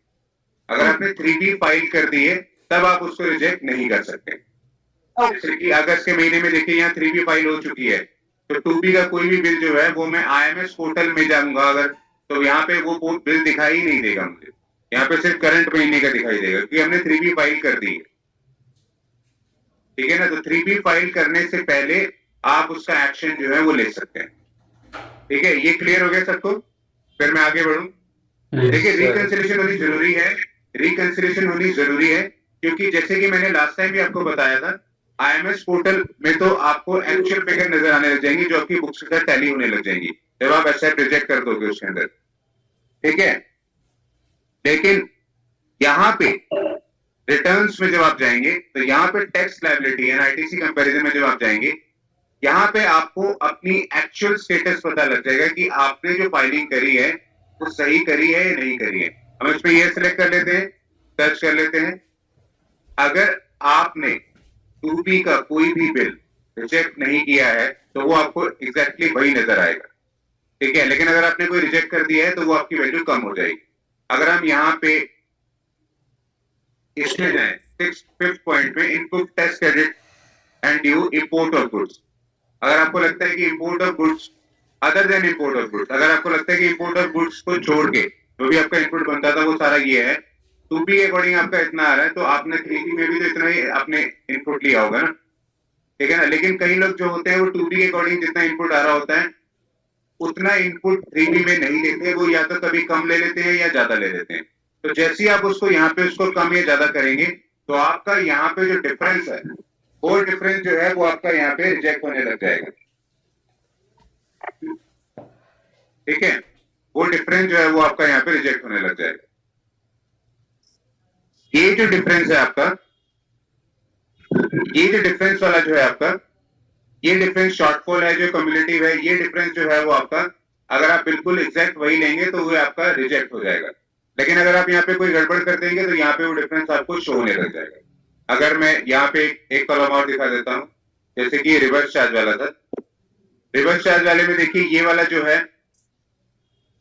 अगर आपने 3B फाइल कर दी है तब आप उसको रिजेक्ट नहीं कर सकते। जैसे कि अगस्त के महीने में देखिए यहाँ 3B फाइल हो चुकी है, तो 2B का कोई भी बिल जो है वो मैं IMS पोर्टल में जाऊंगा अगर, तो यहाँ पे वो बिल दिखाई ही नहीं देगा मुझे, यहाँ पे सिर्फ करंट महीने का दिखाई देगा क्योंकि हमने 3B फाइल कर दी है। ठीक है ना, तो 3B फाइल करने से पहले आप उसका एक्शन जो है वो ले सकते हैं। ठीक है, ये क्लियर हो गया सबको? फिर मैं आगे बढ़ूं। देखिए, रिकंसिलिएशन होनी जरूरी है, रिकंसिलिएशन होनी जरूरी है, क्योंकि जैसे कि मैंने लास्ट टाइम भी आपको बताया था, आईएमएस पोर्टल में तो आपको एक्चुअल फिगर नजर आने लग जाएंगी जो आपकी बुक्स के साथ टैली होने लग जाएंगी जब आप एक्सेप्ट रिजेक्ट कर दोगे उसके अंदर, ठीक है। लेकिन यहाँ पे रिटर्न्स में जब आप जाएंगे तो यहाँ पे tax liability and ITC comparison में जब आप जाएंगे, यहाँ पे आपको अपनी एक्चुअल स्टेटस पता लग जाएगा कि आपने जो फाइलिंग करी है वो सही करी है या नहीं करी है। हम इसमें ये सिलेक्ट कर लेते हैं, सर्च कर लेते हैं। अगर आपने 2B का कोई भी बिल रिजेक्ट नहीं किया है तो वो आपको एग्जैक्टली वही नजर आएगा, ठीक है। लेकिन अगर आपने कोई रिजेक्ट कर दिया है तो वो आपकी वैल्यू कम हो जाएगी। अगर हम यहाँ पे इसमें जाए 5th पॉइंट में इनपुट टेस्ट credit and due import of goods, अगर आपको लगता है कि import of goods other than import of goods, अगर आपको लगता है कि इंपोर्ट ऑफ गुड्स को छोड़ के जो भी आपका इनपुट बनता था वो सारा ये है, 2B के अकॉर्डिंग आपका इतना आ रहा है तो आपने 3B में भी तो इतना ही आपने इनपुट लिया होगा ना, ठीक है ना। लेकिन कई लोग जो होते हैं वो 2B के अकॉर्डिंग जितना इनपुट आ रहा होता है उतना इनपुट 3B में नहीं लेते, वो या तो कभी कम ले लेते हैं या ज्यादा ले लेते हैं। तो जैसे ही आप उसको यहाँ पे उसको कम या ज्यादा करेंगे तो आपका यहाँ पे जो डिफरेंस है वो डिफरेंस जो है वो आपका यहाँ पे रिजेक्ट होने लग जाएगा, ठीक है। वो डिफरेंस जो है वो आपका यहाँ पे रिजेक्ट होने लग जाएगा। ये जो डिफरेंस है आपका, ये जो डिफरेंस वाला जो है आपका, ये डिफरेंस शॉर्टफॉल है जो कम्युलेटिव है, ये डिफरेंस जो है वो आपका अगर आप बिल्कुल एग्जैक्ट वही लेंगे तो वो आपका रिजेक्ट हो जाएगा। लेकिन अगर आप यहाँ पे कोई गड़बड़ कर देंगे तो यहाँ पे वो डिफरेंस आपको शो होने लग जाएगा। अगर मैं यहाँ पे एक कॉलम और दिखा देता हूं, जैसे कि रिवर्स चार्ज वाला था, रिवर्स चार्ज वाले में देखिए ये वाला जो है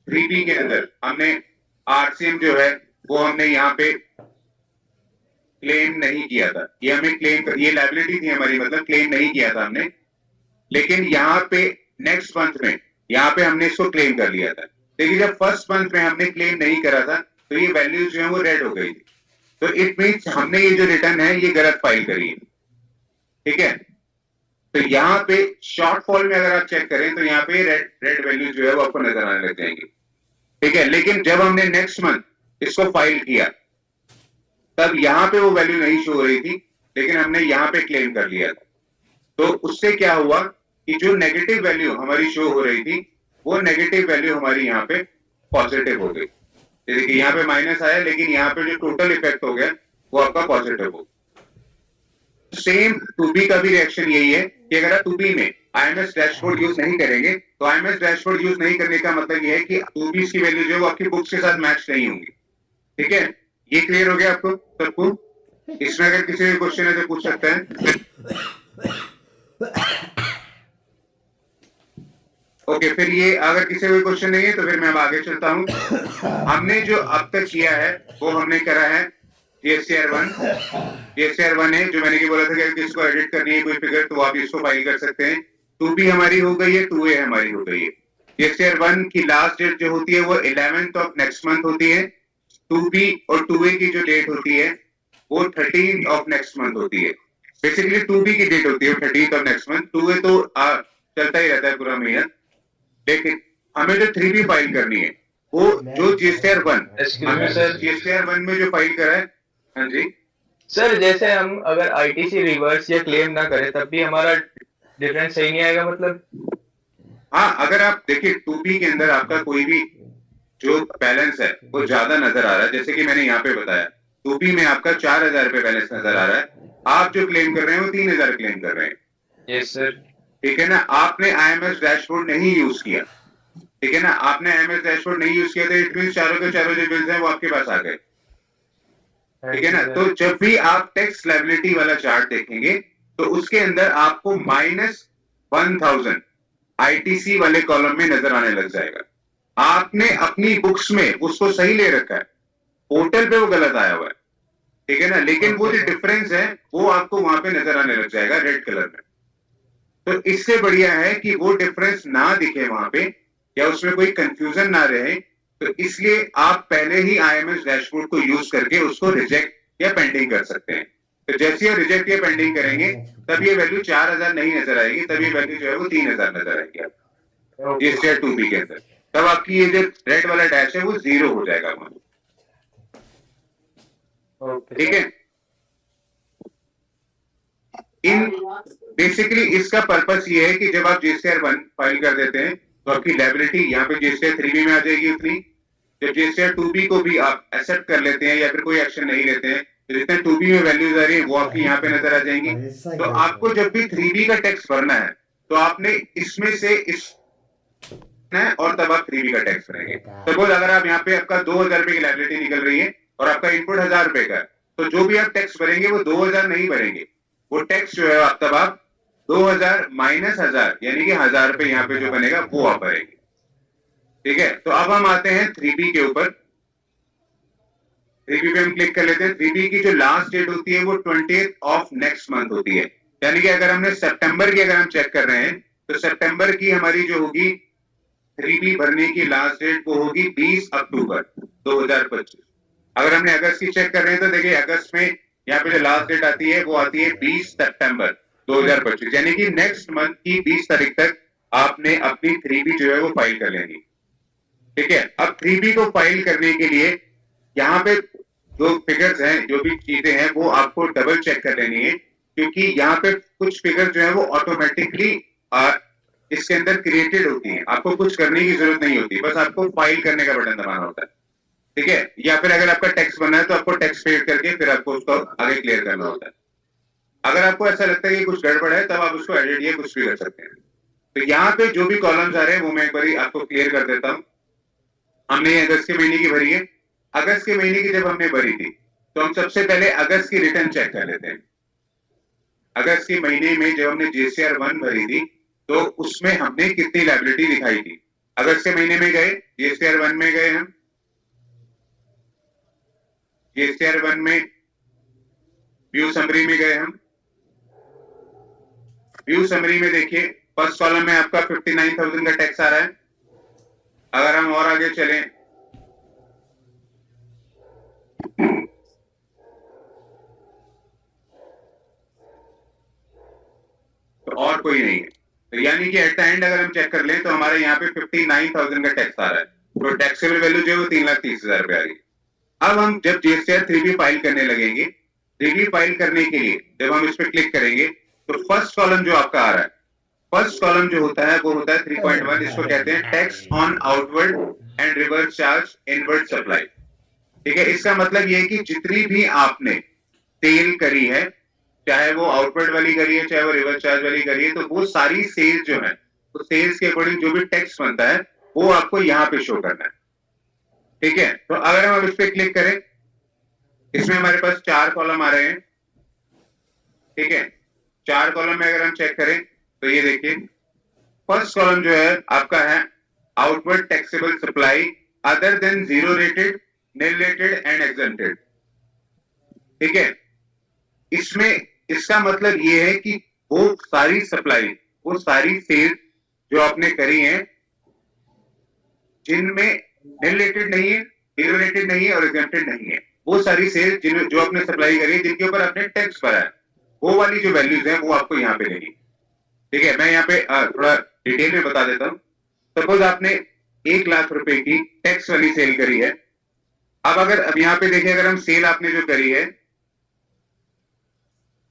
3B के अंदर हमने आरसीएम जो है वो हमने यहाँ पे क्लेम नहीं किया था, ये हमें क्लेम, ये लायबिलिटी थी हमारी, मतलब क्लेम नहीं किया था हमने। लेकिन यहाँ पे नेक्स्ट मंथ में यहाँ पे हमने इसको क्लेम कर लिया था। लेकिन जब फर्स्ट मंथ में हमने क्लेम नहीं करा था तो ये वैल्यूज जो है वो रेड हो गई थी, तो इट मीन्स हमने ये जो रिटर्न है ये गलत फाइल करी है, ठीक है। तो यहाँ पे शॉर्टफॉल में अगर आप चेक करें तो यहाँ पे रेड वैल्यू जो है वो आपको नजर आने लग जाएंगी, ठीक है। लेकिन जब हमने नेक्स्ट मंथ इसको फाइल किया तब यहाँ पे वो वैल्यू नहीं शो हो रही थी, लेकिन हमने यहाँ पे क्लेम कर लिया था। तो उससे क्या हुआ कि जो नेगेटिव वैल्यू हमारी शो हो रही थी वो नेगेटिव वैल्यू हमारी यहाँ पे पॉजिटिव हो गई। देखिए यहाँ पे माइनस आया लेकिन यहाँ पे जो टोटल इफेक्ट हो गया वो आपका पॉजिटिव हो। सेम 2B का भी रिएक्शन यही है कि अगर आप 2B में आईएमएस डैशबोर्ड यूज नहीं करेंगे तो आईएमएस डैशबोर्ड यूज नहीं करने का मतलब ये है कि 2B की वैल्यू जो है वो आपकी बुक्स के साथ मैच नहीं होंगी, ठीक है। ये क्लियर हो गया आपको सबको? इसमें अगर किसी भी क्वेश्चन है तो पूछ सकते हैं। ओके, फिर ये अगर किसी कोई क्वेश्चन नहीं है तो फिर मैं अब आगे चलता हूं। हमने जो अब तक किया है वो हमने करा है GSTR 1 है, जो मैंने की बोला था कि अगर किसी को एडिट करनी है कोई फिगर तो आप इसको फाइल कर सकते हैं। 2B हमारी हो गई है, 2A हमारी हो गई है। GSTR 1 की लास्ट डेट जो होती है वो 11th ऑफ नेक्स्ट मंथ होती है। 2B और 2A की जो डेट होती है वो 13th ऑफ नेक्स्ट मंथ होती है। बेसिकली 2B की डेट होती है 13th of next month, 2A तो चलता ही रहता है पूरा महीना। लेकिन हमें जो 3B फाइल करनी है वो जो GSTR 1 में जो फाइल करा है, हाँ जी सर, जैसे हम अगर आईटीसी रिवर्स या क्लेम ना करें तब भी हमारा डिफरेंस सही नहीं आएगा, मतलब? हाँ, अगर आप देखिए 2B के अंदर आपका कोई भी जो बैलेंस है वो ज्यादा नजर आ रहा है, जैसे कि मैंने यहाँ पे बताया 2B में आपका 4,000 रुपए बैलेंस नजर आ रहा है, आप जो क्लेम कर रहे हैं वो 3,000 क्लेम कर रहे हैं। Yes sir. ठीक है ना, आपने आईएमएस डैशबोर्ड नहीं यूज किया, ठीक है ना, आपने आईएमएस डैशबोर्ड नहीं यूज किया तो इट मींस चारों के चारों जो बिल्स हैं वो आपके पास आ गए, ठीक है ना। तो जब भी आप टैक्स लायबिलिटी वाला चार्ट देखेंगे तो उसके अंदर आपको -1,000 आईटीसी वाले कॉलम में नजर आने लग जाएगा। आपने अपनी बुक्स में उसको सही ले रखा है, पोर्टल पे वो गलत आया हुआ है, ठीक है ना, लेकिन वो जो डिफरेंस है वो आपको वहां पे नजर आने लग जाएगा रेड कलर में। तो इससे बढ़िया है कि वो डिफरेंस ना दिखे वहां पे या उसमें कोई कंफ्यूजन ना रहे, तो इसलिए आप पहले ही आईएमएस डैशबोर्ड को यूज करके उसको रिजेक्ट या पेंडिंग कर सकते हैं। तो जैसे ही रिजेक्ट या पेंडिंग करेंगे तब ये वैल्यू 4,000 नहीं नजर आएगी, तब ये वैल्यू जो है वो 3,000 नजर आएगी। जीएसटीआर 2B के अंदर, तब आपकी ये जो रेड वाला डैश है वो 0 हो जाएगा वहां। ठीक है, इन बेसिकली इसका पर्पस ये है कि जब आप जीएसटीआर 1 फाइल कर देते हैं तो आपकी लायबिलिटी यहाँ पे जीएसटीआर 3B में आ जाएगी उतनी। जब जीएसटीआर 2B को भी आप एक्सेप्ट कर लेते हैं या फिर कोई एक्शन नहीं लेते हैं तो जितने 2B में वैल्यूज आ रही है वो आपकी यहाँ पे नजर आ जाएंगी। तो आपको जब भी 3B का टैक्स भरना है तो आपने इसमें से इस है और तब आप 3B का टैक्स भरेंगे। सपोज अगर आप यहाँ पे आपका 2000 रुपए की लायबिलिटी निकल रही है और आपका इनपुट 1000 रुपए का, तो जो भी आप टैक्स भरेंगे वो 2000 नहीं भरेंगे, वो टैक्स जो है तब आप 2000 माइनस 1000 यानी कि 1000 रुपए यहाँ पे जो बनेगा वो आप भरेंगे। ठीक है, तो अब हम आते हैं 3B के ऊपर। 3B पे हम क्लिक कर लेते हैं। 3B की जो लास्ट डेट होती है वो 20th ऑफ नेक्स्ट मंथ होती है, यानी कि अगर हमने सितंबर की अगर हम चेक कर रहे हैं तो सितंबर की हमारी जो होगी 3B भरने की लास्ट डेट वो होगी 20 अक्टूबर 2025। अगर हमने अगस्त की चेक कर रहे हैं तो देखिए अगस्त में यहाँ पे जो लास्ट डेट आती है वो आती है 20 सितंबर 2025, यानी कि नेक्स्ट मंथ की 20 तारीख तक आपने अपनी 3B जो है वो फाइल कर लेनी। ठीक है, अब 3B को फाइल करने के लिए यहाँ पे जो फिगर्स हैं, जो भी चीजें हैं वो आपको डबल चेक कर लेनी है, क्योंकि यहाँ पे कुछ फिगर जो है वो ऑटोमेटिकली इसके अंदर क्रिएटेड होती हैं, आपको कुछ करने की जरूरत नहीं होती, बस आपको फाइल करने का बटन दबाना होता है। ठीक है, या फिर अगर आपका टैक्स बनना है तो आपको टैक्स पेड करके फिर आपको उसको आगे क्लियर करना होता है। अगर आपको ऐसा लगता है कि कुछ गड़बड़ है तब आप उसको एडिट या कुछ भी कर सकते हैं। तो यहाँ पे जो भी कॉलम्स आ रहे हैं वो मैं एक बार आपको क्लियर कर देता हूँ। हमने ये अगस्त के महीने की भरी है। अगस्त के महीने की जब हमने भरी थी तो हम सबसे पहले अगस्त की रिटर्न चेक कर लेते हैं। अगस्त के महीने में जब हमने जीएसटीआर 1 भरी थी तो उसमें हमने कितनी लायबिलिटी दिखाई थी। अगस्त के महीने में गए, जीएसटीआर 1 में गए, हम जीएसटीआर 1 में व्यू समरी में गए, हम व्यू समरी में देखिए फर्स्ट कॉलम में आपका 59,000 का टैक्स आ रहा है। अगर हम और आगे चलें तो और कोई नहीं है, तो यानी कि एट द एंड अगर हम चेक कर लें तो हमारे यहाँ पे 59,000 का टैक्स आ रहा है, तो टैक्सेबल वैल्यू जो है वो 3,30,000 रुपए आ रही है। अब हम जब जीएसटीआर 3B फाइल करने लगेंगे, 3B फाइल करने के लिए जब हम इस पर क्लिक करेंगे तो फर्स्ट कॉलम जो आपका आ रहा है, फर्स्ट कॉलम जो होता है वो होता है 3.1, इसको कहते हैं tax on outward and reverse charge inward supply. ठीक है, इसका मतलब ये है कि जितनी भी आपने सेल करी है, चाहे वो आउटवर्ड वाली करी है चाहे वो रिवर्स चार्ज वाली करी है, तो वो सारी सेल्स जो है तो सेल्स के अकॉर्डिंग जो भी टैक्स बनता है वो आपको यहाँ पे शो करना है। ठीक है, तो अगर हम इस पे क्लिक करें, इसमें हमारे पास 4 कॉलम आ रहे हैं। ठीक है, 4 कॉलम में अगर हम चेक करें तो ये देखिए फर्स्ट कॉलम जो है आपका है outward taxable supply other than zero rated, nil rated and exempted. ठीक है, इसमें इसका मतलब ये है कि वो सारी सप्लाई, वो सारी सेल जो आपने करी हैं जिनमें नील रेटेड नहीं है, जीरो रेटेड नहीं है और एग्जेम्प्टेड नहीं है, वो सारी सेल जो आपने सप्लाई करी है जिनके ऊपर आपने टैक्स भरा है, वो वाली जो वैल्यूज हैं वो आपको यहाँ पे लेनी। ठीक है, मैं यहाँ पे थोड़ा डिटेल में बता देता हूँ। सपोज आपने 1 लाख रुपए की टैक्स वाली सेल करी है। अब यहाँ पे देखिए, अगर हम सेल आपने जो करी है,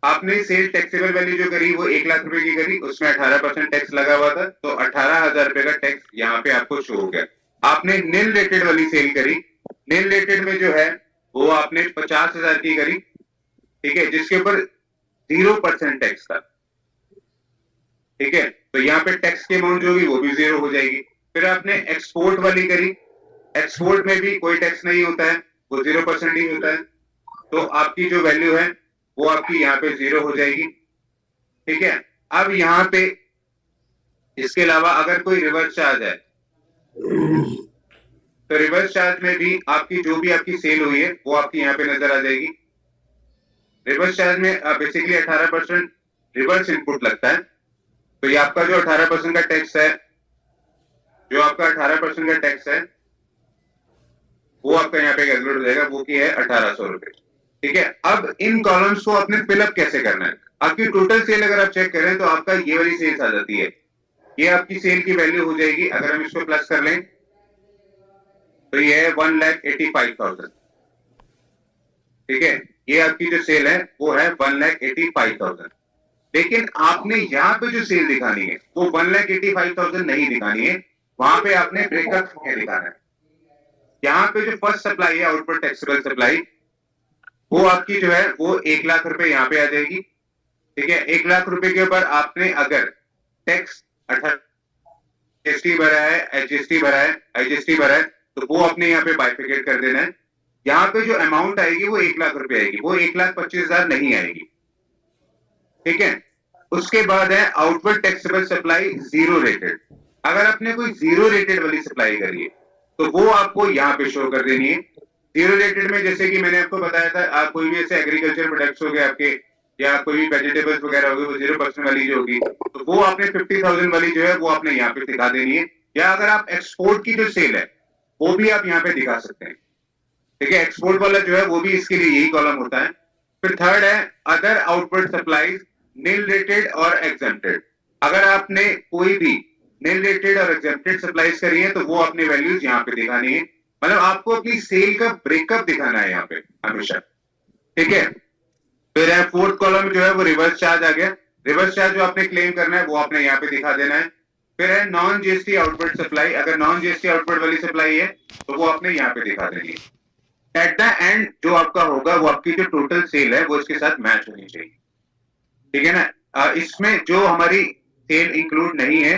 आपने सेल टैक्सेबल वैल्यू जो करी वो 1 लाख रुपए की करी, उसमें 18% टैक्स लगा हुआ था, तो 18,000 रुपए का टैक्स यहाँ पे आपको शो हो गया। आपने नील रेटेड वाली सेल करी, नील रेटेड में जो है वो आपने 50,000 की करी। ठीक है, जिसके ऊपर 0% टैक्स था। ठीक है, तो यहाँ पे टैक्स की अमाउंट जो होगी वो भी 0 हो जाएगी। फिर आपने एक्सपोर्ट वाली करी, एक्सपोर्ट में भी कोई टैक्स नहीं होता है, वो 0% ही होता है, तो आपकी जो वैल्यू है वो आपकी यहाँ पे 0 हो जाएगी। ठीक है, अब यहाँ पे इसके अलावा अगर कोई रिवर्स चार्ज है तो रिवर्स चार्ज में भी आपकी जो भी आपकी सेल हुई है वो आपकी यहाँ पे नजर आ जाएगी। रिवर्स चार्ज में बेसिकली 18% रिवर्स इनपुट लगता है, तो ये आपका जो 18% का टैक्स है, जो आपका 18% का टैक्स है वो आपका यहाँ पे कैलकुलेट हो जाएगा, वो की है 1800 रुपए। ठीक है, अब इन कॉलम्स को आपने फिलअप कैसे करना है। आपकी टोटल सेल अगर आप चेक करें तो आपका ये वाली सेल्स आ जाती है, ये आपकी सेल की वैल्यू हो जाएगी। अगर हम इसको प्लस कर लें तो ये है 1,85,000। ठीक है, ये आपकी जो सेल है वो है 1,85,000। लेकिन आपने यहाँ पे जो सेल दिखानी है वो 1,85,000 नहीं दिखानी है, वहां पे आपने ब्रेकअप दिखाना है। यहाँ पे जो फर्स्ट सप्लाई है आउटपुट टैक्सेबल सप्लाई, वो आपकी जो है वो 1 लाख रुपए यहाँ पे आ जाएगी। ठीक है, 1 लाख रुपए के ऊपर आपने अगर टैक्स 18 जीएसटी भरा है, एचजीएसटी भरा है, आईजीएसटी भरा है, तो वो आपने यहाँ पे बाइफिकेट कर देना है। यहाँ पे जो अमाउंट आएगी वो 1 लाख रुपए आएगी, वो 1,25,000 नहीं आएगी। ठीक है, उसके बाद है outward taxable supply zero rated. अगर आपने कोई जीरो रेटेड वाली सप्लाई करी है तो वो आपको यहाँ पे शो कर देनी है। जीरो रेटेड में जैसे कि मैंने आपको बताया था, आप कोई भी ऐसे एग्रीकल्चर प्रोडक्ट्स हो गए आपके, या कोई भी वेजिटेबल्स वगैरह हो गए, वो 0% वाली जो होगी तो वो आपने 50,000 वाली जो है वो आपने यहाँ पे दिखा देनी है। या अगर आप एक्सपोर्ट की जो सेल है वो भी आप यहाँ पे दिखा सकते हैं। ठीक है, एक्सपोर्ट वाला जो है वो भी इसके लिए यही कॉलम होता है। फिर थर्ड है other outward supplies nil rated और एग्जेम्प्टेड। अगर आपने कोई भी नील रेटेड और एग्जेम्प्टेड सप्लाईज करी है तो वो अपनी वैल्यूज यहाँ पे दिखानी है। मतलब आपको अपनी सेल का ब्रेकअप दिखाना है यहाँ पे हमेशा। ठीक है, फिर है फोर्थ कॉलम जो है वो रिवर्स चार्ज आ गया। रिवर्स चार्ज जो आपने क्लेम करना है वो आपने यहाँ पे दिखा देना है। फिर है नॉन जीएसटी आउटवर्ड सप्लाई। अगर नॉन जीएसटी आउटवर्ड वाली सप्लाई है तो वो आपने यहाँ पे दिखा देनी है। एट द एंड जो आपका होगा वो आपकी जो टोटल सेल है वो इसके साथ मैच होनी चाहिए। ठीक है ना। इसमें जो हमारी सेल इंक्लूड नहीं है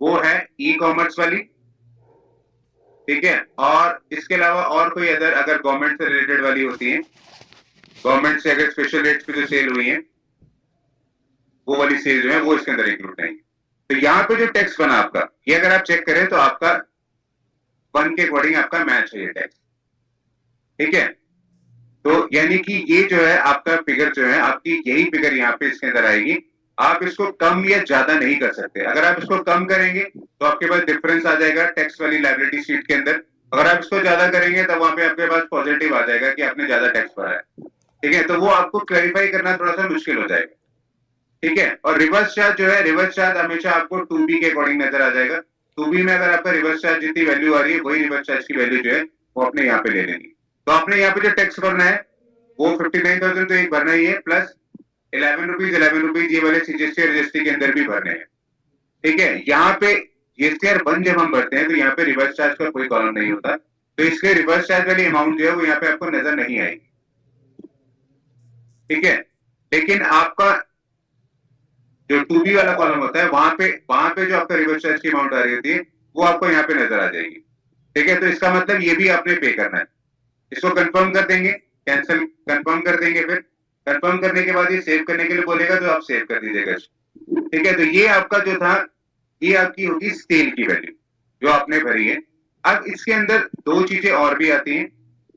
वो है ई कॉमर्स वाली। ठीक है, और इसके अलावा और कोई अगर गवर्नमेंट से रिलेटेड वाली होती है, गवर्नमेंट से अगर स्पेशल रेट्स पे जो सेल हुई है वो वाली सेल जो है वो इसके अंदर इंक्लूड नहीं। तो यहाँ पे जो टैक्स बना आपका, ये अगर आप चेक करें तो आपका 1 के अकॉर्डिंग आपका मैच है ये टैक्स। ठीक है, तो यानी कि ये जो है आपका फिगर जो है आपकी यही फिगर यहाँ पे इसके अंदर आएगी। आप इसको कम या ज्यादा नहीं कर सकते। अगर आप इसको कम करेंगे तो आपके पास डिफरेंस आ जाएगा टैक्स वाली लायबिलिटी शीट के अंदर। अगर आप इसको ज्यादा करेंगे तो वहां पे आपके पास पॉजिटिव आ जाएगा कि आपने ज्यादा टैक्स भरा है। ठीक है, तो वो आपको क्लैरिफाई करना थोड़ा सा मुश्किल हो जाएगा। ठीक है, और रिवर्स चार्ज जो है, रिवर्स चार्ज हमेशा आपको 2B के अकॉर्डिंग नजर आ जाएगा। 2B में अगर आपका रिवर्स चार्ज जितनी वैल्यू आ रही है वही रिवर्स चार्ज की वैल्यू जो है वो आपने यहाँ पे ले लेनी। तो आपने यहाँ पे जो टैक्स भरना है वो 59,000 तो एक भरना ही है, प्लस 11 रुपीज ये वाले सीजीएसटी और जीएसटी के अंदर भी भरने हैं। ठीक है, यहाँ पे जीएसटी और 1 जब हम भरते हैं तो यहाँ पे रिवर्स चार्ज का कोई कॉलम नहीं होता, तो इसके रिवर्स चार्ज वाली अमाउंट जो है वो यहाँ पे आपको नजर नहीं आएगी। ठीक है, लेकिन आपका जो 2B वाला कॉलम होता है वहां पे जो आपका रिवर्स चार्ज की अमाउंट आ रही होती है वो आपको यहाँ पे नजर आ जाएगी। ठीक है, तो इसका मतलब ये भी आपने पे करना है। इसको कंफर्म कर देंगे, कैंसिल कंफर्म कर देंगे, फिर कंफर्म करने के बाद ये सेव करने के लिए बोलेगा तो आप सेव कर दीजिएगा। ठीक है, तो ये आपका जो था ये आपकी होगी सेल की वैल्यू जो आपने भरी है। अब इसके अंदर 2 चीजें और भी आती हैं।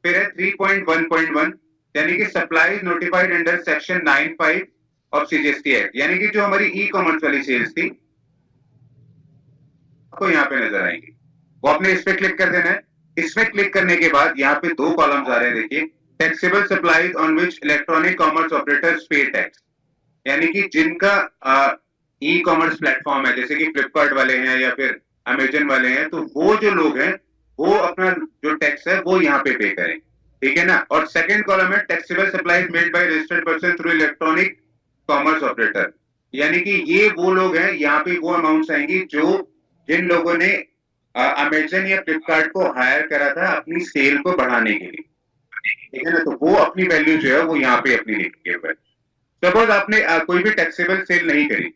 फिर है 3.1.1 यानी कि supply notified under section 95 of CGST act, यानी कि जो हमारी ई कॉमर्स वाली सेल्स थी आपको यहाँ पे नजर आएंगी। वो आपने इस पे क्लिक कर देना है। इसमें क्लिक करने के बाद यहाँ पे 2 कॉलम्स आ रहे हैं, देखिए taxable supplies on which electronic commerce operators पे टैक्स, यानी कि जिनका ई कॉमर्स प्लेटफॉर्म है जैसे कि फ्लिपकार्ट वाले हैं या फिर अमेजन वाले हैं, तो वो जो लोग हैं वो अपना जो टैक्स है वो यहाँ पे पे करें। ठीक है ना। और सेकंड कॉलम है taxable supplies made by registered person through electronic commerce operator, यानी कि ये वो लोग हैं, यहाँ पे वो अमाउंट्स आएंगी जो जिन लोगों ने अमेजन या फ्लिपकार्ट को हायर करा था अपनी सेल को बढ़ाने के लिए। ठीक है ना, तो वो अपनी वैल्यू जो है वो यहाँ पे अपनी लिखी है। सपोज आपने कोई भी टैक्सेबल सेल नहीं करी,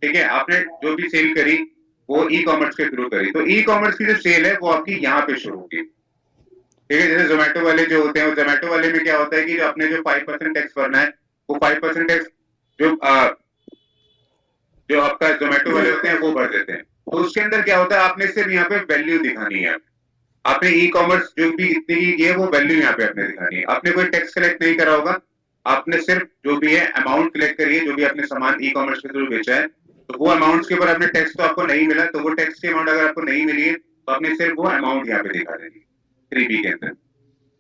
ठीक है, आपने जो भी सेल करी वो ई कॉमर्स के थ्रू करी, तो ई कॉमर्स की जो सेल है वो आपकी यहाँ पे शुरू होगी। ठीक है, जैसे जोमेटो वाले जो होते हैं, जोमेटो वाले में क्या होता है कि जो आपने जो 5% टैक्स भरना है वो 5% टैक्स जो आपका जोमेटो वाले होते हैं वो भर देते हैं। तो उसके अंदर क्या होता है, आपने सिर्फ यहाँ पे वैल्यू दिखानी है। आपने ई कॉमर्स जो भी इतनी की है वो वैल्यू यहाँ पे आपने दिखानी है। आपने कोई टैक्स कलेक्ट नहीं करा होगा, आपने सिर्फ जो भी है अमाउंट कलेक्ट करी है, जो भी आपने सामान ई कॉमर्स के थ्रू बेचा है, तो वो अमाउंट्स के ऊपर आपने टैक्स तो आपको नहीं मिला, तो वो टैक्स की अमाउंट अगर आपको नहीं मिली है तो आपने सिर्फ वो अमाउंट यहाँ पे दिखा देनी 3B के अंदर।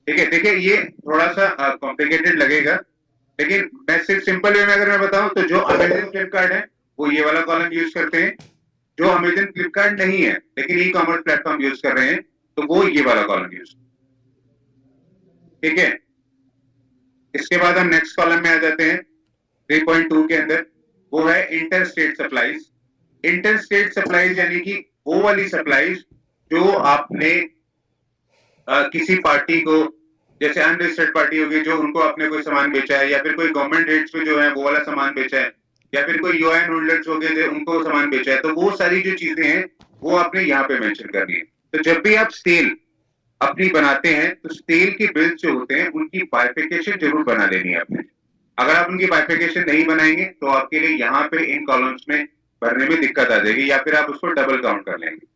ठीक है, देखिए ये थोड़ा सा कॉम्प्लिकेटेड लगेगा, लेकिन मैं सिर्फ सिंपल वे में अगर मैं बताऊं तो जो अमेजन फ्लिपकार्ट है वो ये वाला कॉलम यूज करते हैं, जो अमेजन फ्लिपकार्ट नहीं है लेकिन ई कॉमर्स प्लेटफॉर्म यूज कर रहे हैं तो वो ये वाला कॉलम यूज, ठीक है। इसके बाद हम नेक्स्ट कॉलम में आ जाते हैं 3.2 के अंदर, वो है inter state supplies. Inter state supplies यानी कि वो वाली सप्लाईज जो आपने किसी पार्टी को, जैसे अनरजिस्टर्ड पार्टी होगी जो उनको आपने कोई सामान बेचा है, या फिर कोई गवर्नमेंट रेट्स पे जो है वो वाला सामान बेचा है, या फिर कोई यूआईएन होल्डर्स हो गए थे उनको सामान बेचा है, तो वो सारी जो चीजें हैं वो आपने यहाँ पे मेंशन करनी है। तो जब भी आप सेल अपनी बनाते हैं तो सेल के बिल्स जो होते हैं उनकी बाइफिकेशन जरूर बना लेनी है आपने। अगर आप उनकी बाइफिकेशन नहीं बनाएंगे तो आपके लिए यहाँ पे इन कॉलम्स में भरने में दिक्कत आ जाएगी, या फिर आप उसको डबल काउंट कर लेंगे,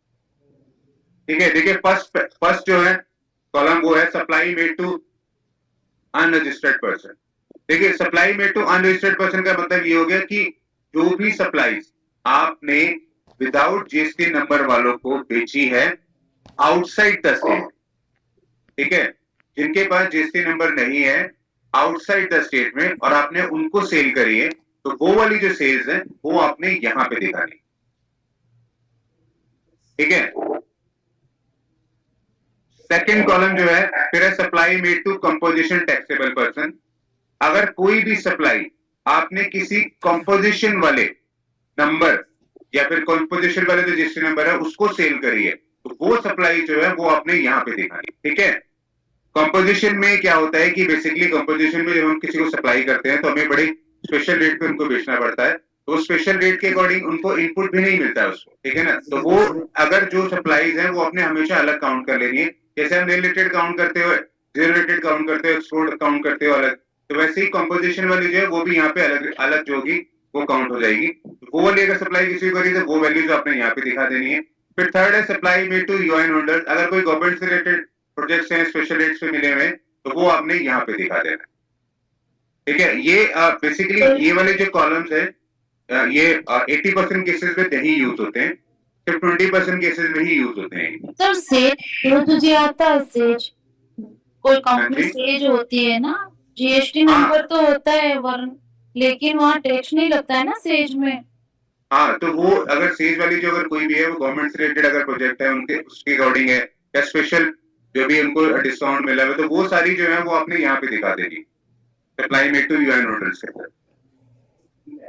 ठीक है। देखिए फर्स्ट जो है कॉलम वो है supply made to unregistered person. देखिए supply made to unregistered person का मतलब ये हो गया कि जो भी सप्लाईज आपने विदाउट जीएसटी नंबर वालों को बेची है आउटसाइड द स्टेट, ठीक है, जिनके पास जीएसटी नंबर नहीं है आउटसाइड द स्टेट में, और आपने उनको सेल करी है, तो वो वाली जो सेल्स है वो आपने यहां पे दिखानी, ठीक है। सेकेंड कॉलम जो है फिर है supply made to composition taxable person. अगर कोई भी सप्लाई आपने किसी कंपोजिशन वाले नंबर या फिर कंपोजिशन वाले जो जीएसटी नंबर है उसको सेल करी है, तो वो सप्लाई जो है वो आपने यहां पे दिखानी, ठीक है। कंपोजिशन में क्या होता है कि बेसिकली कंपोजिशन में जब हम किसी को सप्लाई करते हैं तो हमें बड़े स्पेशल रेट पे उनको बेचना पड़ता है, तो स्पेशल रेट के अकॉर्डिंग उनको इनपुट भी नहीं मिलता है उसको, ठीक है ना। तो वो अगर जो सप्लाईज है वो अपने हमेशा अलग काउंट कर लेनी है, जैसे हम रिलेटेड काउंट करते हुए जीरो रेटेड काउंट करते हो, एक्सपोर्ट काउंट करते हो अलग, तो वैसे ही कंपोजिशन वाली जो है वो भी यहाँ पे अलग अलग जो होगी वो काउंट हो जाएगी। वो वाली अगर सप्लाई किसी को करी तो वो वैल्यूज आपने यहाँ पे दिखा देनी है। फिर थर्ड है supply made to UIN holders. अगर कोई गवर्नमेंट से रिलेटेड प्रोजेक्ट्स हैं स्पेशल रेट्स पे मिले हुए तो वो आपने यहाँ पे दिखा देना, ठीक है। ये बेसिकली ये वाले जो कॉलम्स है ये 80% केसेस में नहीं यूज होते हैं, सिर्फ 20% केसेस में ही यूज होते हैं। सर सेज जो तुझे आता है, सेज कोई कंपनी जी। सेज होती है ना, जीएसटी नंबर तो होता है वर्ण, लेकिन वहाँ टैक्स नहीं लगता है ना सेज में। हाँ, तो वो अगर सेज वाली जो अगर कोई भी है वो गवर्नमेंट से रिलेटेड अगर प्रोजेक्ट है उनके उसके अकॉर्डिंग है, या स्पेशल जो भी उनको डिस्काउंट मिला है, तो वो सारी जो है वो आपने यहाँ पे दिखा देगी supply made to UIN holders के अंदर,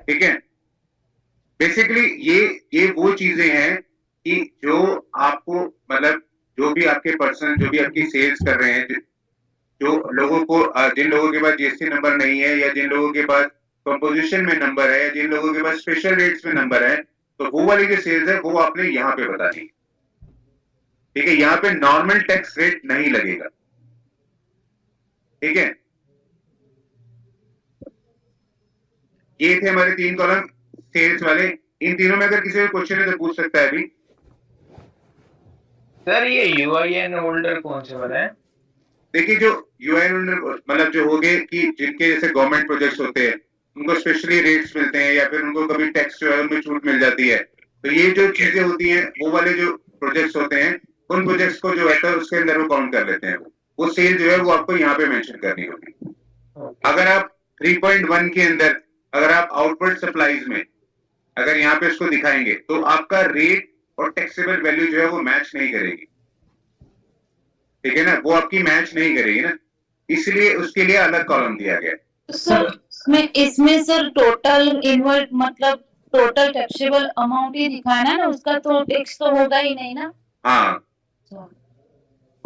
ठीक है। बेसिकली ये वो चीजें हैं कि जो आपको मतलब जो भी आपके पर्सन जो भी आपकी सेल्स कर रहे हैं, जो लोगों को जिन लोगों के पास जीएसटी नंबर नहीं है, या जिन लोगों के पास कंपोजिशन में नंबर है, या जिन लोगों के पास स्पेशल रेट्स में नंबर है, तो वो वाली जो सेल्स है वो आपने यहाँ पे बतानी है, ठीक है। यहाँ पे नॉर्मल टैक्स रेट नहीं लगेगा, ठीक है। ये थे हमारे 3 कॉलम सेल्स वाले। इन तीनों में अगर किसी को क्वेश्चन है तो पूछ सकता है अभी। सर ये यूआईएन होल्डर कौन से वाला है? देखिए जो यूआईएन होल्डर मतलब जो हो गए कि जिनके जैसे गवर्नमेंट प्रोजेक्ट्स होते हैं उनको स्पेशली रेट्स मिलते हैं, या फिर उनको कभी टैक्स जो है उनमें छूट मिल जाती है, तो ये जो चीजें होती हैं वो वाले जो प्रोजेक्ट्स होते हैं उन प्रोजेक्ट्स को जो है उसके अंदर वो काउंट कर लेते हैं। वो सेल जो है वो आपको यहाँ पे मेंशन करनी होगी। अगर आप 3.1 के अंदर अगर आप आउटवर्ड सप्लाईज में अगर यहाँ पे इसको दिखाएंगे तो आपका रेट और टैक्सेबल वैल्यू जो है वो मैच नहीं करेगी, ठीक है ना, वो आपकी मैच नहीं करेगी ना, इसलिए उसके लिए अलग कॉलम दिया गया है। सर इसमें सर टोटल इनवर्ट मतलब टोटल टैक्सेबल अमाउंट ही दिखाना है ना, उसका तो टैक्स तो होगा ही नहीं ना। हाँ,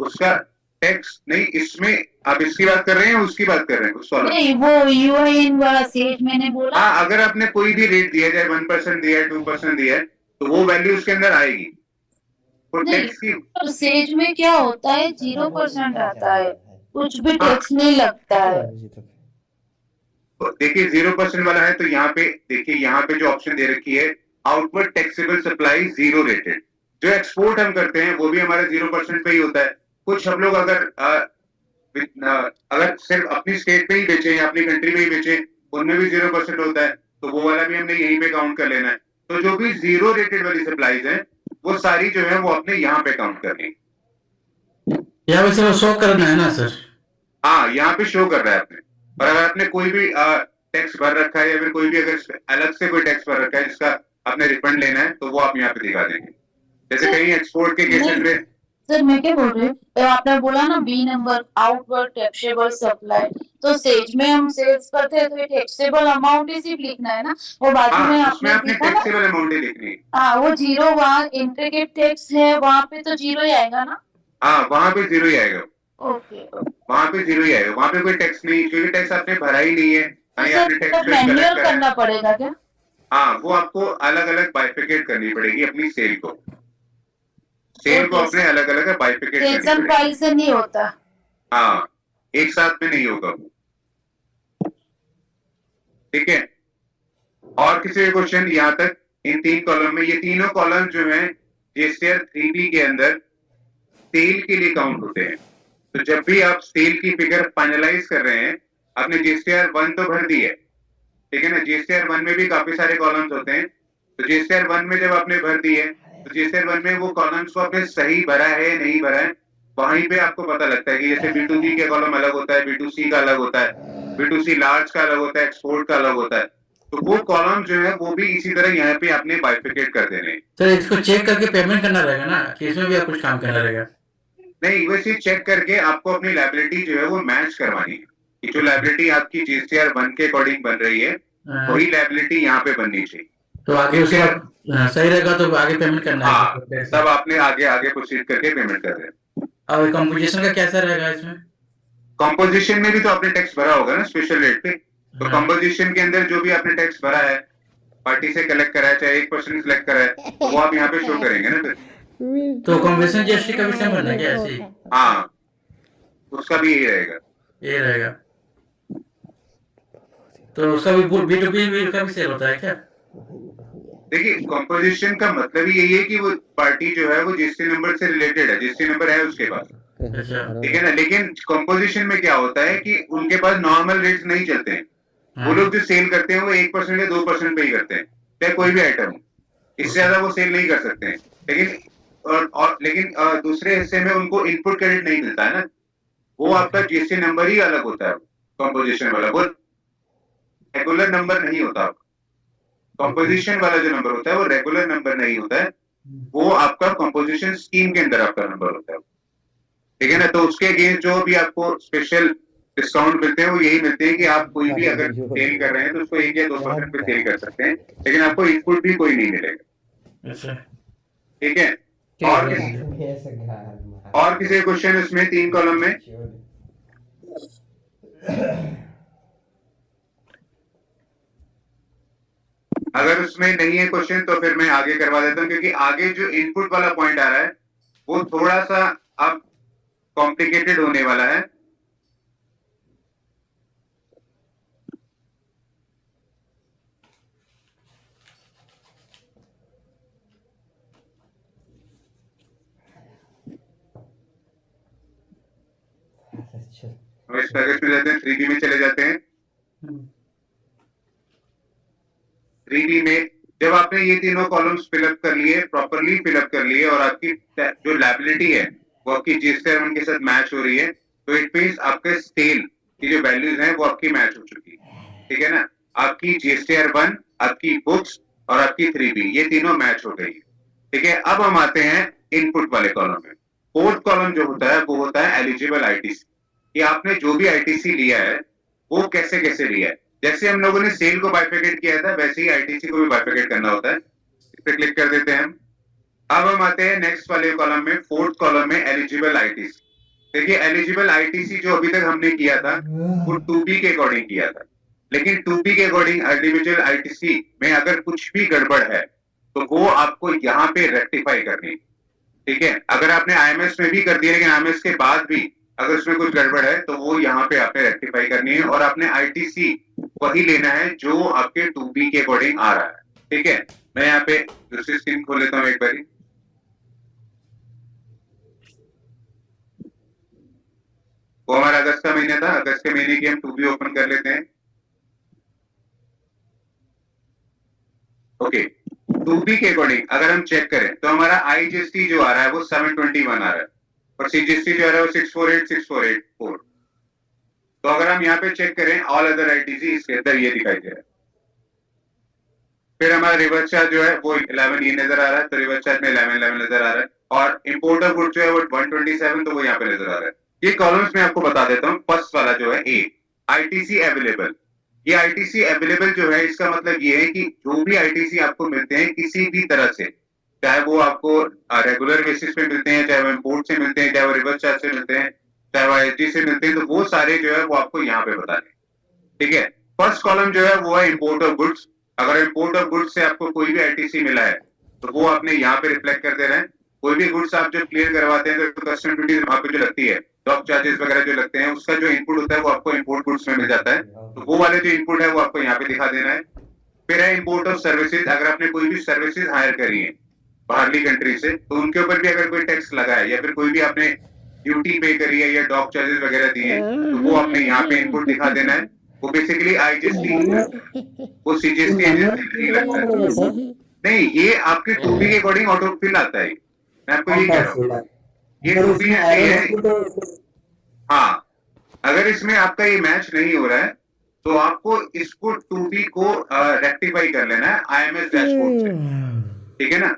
उसका टैक्स नहीं, इसमें आप इसकी बात कर रहे हैं उसकी बात कर रहे हैं उस वाला? नहीं, वो यूआईएन वाला सेज मैंने बोला। हाँ, अगर आपने कोई भी रेट दिया जाए 1% दिया है 2% दिया है तो वो वैल्यू उसके अंदर आएगी। टैक्स की तो सेज में क्या होता है 0% आता है, कुछ भी टैक्स नहीं लगता है। देखिए 0% वाला है तो यहाँ पे देखिए यहाँ पे जो ऑप्शन दे रखी है आउटवर्ड टैक्सेबल सप्लाई 0 रेटेड। जो एक्सपोर्ट हम करते हैं वो भी हमारा 0% पे ही होता है। कुछ हम लोग अगर सिर्फ अपनी स्टेट पे ही बेचे या अपनी कंट्री में ही बेचे उनमें भी 0% होता है, तो वो वाला भी हमने यहीं पे काउंट कर लेना है। तो जो भी 0 रेटेड वाली सप्लाईज है वो सारी जो है वो अपने यहाँ पे काउंट करनी है। यहाँ पे सिर्फ शो करना है ना सर? हाँ, यहाँ पे शो कर रहा है आपने। और अगर आपने कोई भी टैक्स भर रखा है या फिर कोई भी अगर अलग से कोई टैक्स भर रखा है जिसका आपने रिफंड लेना है तो वो आप यहाँ पे दिखा देंगे। जैसे कहीं एक्सपोर्ट के केसेस नहीं। में सर मैं क्या बोल रही हूँ, आपने बोला ना B number outward taxable supply, तो सेज में हम सेल्स करते हैं तो ये टैक्सेबल अमाउंट ही सिर्फ लिखना है ना, वो बाजू में हाँ, उसमें आपने आपने लिखा ना, टैक्सेबल अमाउंट ही लिखनी है। हाँ वो जीरो, वहाँ इंट्रीगेट टैक्स है वहाँ पे तो जीरो ही आएगा ना। हाँ, वहां पे जीरो ही आएगा, ओके। वहां पे जीरो ही आएगा, वहां पे कोई टैक्स नहीं, क्योंकि टैक्स आपने भरा ही नहीं है, तो हाँ, सर आपने टैक्स मतलब कलेक्ट मैन्युअल करा करना है। पड़ेगा क्या? हाँ, वो आपको अलग अलग बाइफिकेट करनी पड़ेगी अपनी सेल को, सेल को ओके, अपने अलग अलग बाइफिकेट करनी सेल्स एंड पड़ेगी। प्राइस से नहीं होता। हाँ, एक साथ में नहीं होगा वो, ठीक है। और किसी क्वेश्चन यहाँ तक इन 3 कॉलम में? ये तीनों कॉलम जो है जीएसटीआर 3B के अंदर सेल के लिए काउंट होते हैं। तो जब भी आप सेल की फिगर फाइनलाइज कर रहे हैं, आपने जीएसटीआर 1 तो भर दी है, ठीक है ना। जीएसटीआर 1 में भी काफी सारे कॉलम्स होते हैं, तो जीएसटीआर 1 में जब आपने भर दी है तो जीएसटीआर 1 में वो कॉलम्स को आपने सही भरा है नहीं भरा है, वहीं पे आपको पता लगता है कि जैसे B2B का कॉलम अलग होता है, B2C का अलग होता है, B2C लार्ज का अलग होता है, एक्सपोर्ट का अलग होता है। तो वो कॉलम जो है वो भी इसी तरह यहाँ पे आपने बाइफिकेट कर देने हैं। सर इसको चेक करके पेमेंट करना रहेगा ना, कि इसमें भी आप कुछ काम करना रहेगा? नहीं, वैसे चेक करके आपको अपनी लायबिलिटी जो है वो मैच करवानी है, कि जो लायबिलिटी आपकी जीएसटीआर 1 के अकॉर्डिंग बन रही है वही लायबिलिटी यहाँ पे बननी चाहिए। तो आगे उसके बाद सही रहेगा तो आगे पेमेंट करना है। हाँ, तब आपने आगे प्रोसीड करके पेमेंट कर रहे हैं। और कंपोजिशन का कैसा रहेगा इसमें? कंपोजिशन में भी तो आपने टैक्स भरा होगा ना स्पेशल रेट पे, तो कंपोजिशन के अंदर जो भी आपने टैक्स भरा है, पार्टी से कलेक्ट करा है, चाहे 1% कलेक्ट करा है, तो वो आप यहाँ पे शो करेंगे ना फिर। तो कंपोजिशन जीएसटी का भी सेम बनना है क्या ऐसे ही? हाँ, उसका भी यही रहेगा। ये रहेगा। तो उसका भी B2B का भी सेल होता है क्या? देखिए, कंपोजिशन का मतलब ही यही है कि वो पार्टी जो है वो जीएसटी नंबर से रिलेटेड है, जीएसटी नंबर है उसके पास, अच्छा। ठीक है ना। लेकिन कंपोजिशन में क्या होता है कि उनके पास नॉर्मल रेट्स नहीं चलते हैं, वो लोग जो सेल करते हैं वो 1% या 2% पे ही करते हैं, चाहे कोई भी आइटम हो, इससे ज्यादा वो सेल नहीं कर सकते हैं। लेकिन दूसरे हिस्से में उनको इनपुट क्रेडिट नहीं मिलता है ना, वो आपका जीएसटी नंबर ही अलग होता है, कंपोजिशन वाला वो रेगुलर नंबर नहीं होता। कंपोजिशन वाला जो नंबर होता है वो रेगुलर नंबर नहीं होता है, वो आपका कंपोजिशन स्कीम के अंदर आपका नंबर होता है, ठीक है ना। तो उसके अगेंस्ट जो भी आपको स्पेशल डिस्काउंट मिलते हैं वो यही मिलते हैं कि आप कोई भी अगर सेल कर रहे हैं तो उसको 1 या 2% पे सेल कर सकते हैं, लेकिन आपको इनपुट भी कोई नहीं मिलेगा, अच्छा। ठीक है। और किसी क्वेश्चन इसमें 3 कॉलम में? अगर उसमें नहीं है क्वेश्चन तो फिर मैं आगे करवा देता हूँ, क्योंकि आगे जो इनपुट वाला पॉइंट आ रहा है वो थोड़ा सा अब कॉम्प्लिकेटेड होने वाला है। हम इस पैकेज में जाते हैं, 3B में चले जाते हैं। 3B में जब आपने ये तीनों कॉलम्स फिलअप कर लिए, प्रॉपरली फिलअप कर लिए, और आपकी जो लायबिलिटी है वो आपकी जीएसटीआर 1 के साथ मैच हो रही है, तो इट मींस आपके सेल की जो वैल्यूज हैं वो आपकी मैच हो चुकी है, ठीक है ना। आपकी जीएसटीआर 1, आपकी बुक्स और आपकी 3B ये तीनों मैच हो गई है, ठीक है। अब हम आते हैं इनपुट वाले कॉलम में। 4th कॉलम जो होता है वो होता है एलिजिबल आईटीसी, कि आपने जो भी आईटीसी लिया है वो कैसे कैसे लिया है। जैसे हम लोगों ने सेल को बाइफिकेट किया था वैसे ही आईटीसी को भी बाइफिकेट करना होता है। इस पे क्लिक कर देते हैं हम। अब हम आते हैं नेक्स्ट वाले कॉलम में, 4th कॉलम में एलिजिबल आईटीसी। देखिए, एलिजिबल आईटीसी जो अभी तक हमने किया था वो 2B के अकॉर्डिंग किया था, लेकिन 2B के अकॉर्डिंग इंडिविजुअल आईटीसी में अगर कुछ भी गड़बड़ है तो वो आपको यहाँ पे रेक्टिफाई करनी, ठीक है। अगर आपने आईएमएस में भी कर दिया लेकिन आईएमएस के बाद भी अगर उसमें कुछ गड़बड़ है तो वो यहाँ पे आपने रेक्टिफाई करनी है, और आपने आईटीसी वही लेना है जो आपके 2B के अकॉर्डिंग आ रहा है, ठीक है। मैं यहाँ पे दूसरी स्क्रीन खोल लेता हूँ एक बारी। वो हमारा अगस्त का महीना था, अगस्त के महीने की हम 2B ओपन कर लेते हैं। ओके, 2B के अकॉर्डिंग अगर हम चेक करें तो हमारा आईजीएसटी जो आ रहा है वो 721 आ रहा है, और सीजीएसटी जो आ रहा है वो 648,6484। तो अगर हम यहाँ पे चेक करें ऑल अदर आईटीसी, इसके अंदर ये दिखाई दे रहा है। फिर हमारा रिवर्स चार्ज जो है वो 11 ये नजर आ रहा है, तो रिवर्स चार्ज में 11 नजर आ रहा है, और इम्पोर्ट ऑफ गुड जो है वो 127, तो वो यहाँ पे नजर आ रहा है। ये कॉलम्स में आपको बता देता हूँ। फर्स्ट वाला जो है ए, आईटीसी अवेलेबल। ये आईटीसी अवेलेबल जो है, इसका मतलब ये है कि जो भी आईटीसी आपको मिलते हैं किसी भी तरह से, चाहे वो आपको रेगुलर बेसिस पे मिलते हैं, चाहे वो इम्पोर्ट से मिलते हैं, चाहे वो रिवर्स चार्ज से मिलते हैं, चाहे वो आईएसडी से मिलते हैं, तो वो सारे जो है वो आपको यहाँ पे बताने। ठीक है, फर्स्ट कॉलम जो है वो है इम्पोर्ट ऑफ गुड्स। अगर इम्पोर्ट ऑफ गुड्स से आपको कोई भी आईटीसी मिला है तो वो आपने यहाँ पे रिफ्लेक्ट कर दे रहे हैं। कोई भी गुड्स आप जब क्लियर करवाते हैं तो कस्टम ड्यूटी वहां पे जो लगती है, डॉक चार्जेस वगैरह जो लगते हैं, उसका जो इनपुट होता है वो आपको इम्पोर्ट गुड्स में मिल जाता है, तो वो वाले जो इनपुट है वो आपको यहाँ पे दिखा देना है। फिर है इम्पोर्ट ऑफ सर्विसेज। अगर आपने कोई भी सर्विसेज हायर करी है बाहरली कंट्री से, तो उनके ऊपर भी अगर कोई टैक्स लगा है या फिर कोई भी आपने ड्यूटी पे करी है या डॉक चार्जेस वगैरह दिए हैं, तो वो आपने यहाँ पे इनपुट दिखा देना है। वो बेसिकली आईजीएसटी, वो सीजीएसटी नहीं लगता है। नहीं, ये आपके टूबी के अकॉर्डिंग ऑटो फिल आता है। मैं आपको ये कह रहा हूँ, ये टूबी है। हाँ, अगर इसमें आपका ये मैच नहीं हो रहा है तो आपको इसको टूबी को रेक्टिफाई कर लेना है आईएमएस डैशबोर्ड से। ठीक है ना?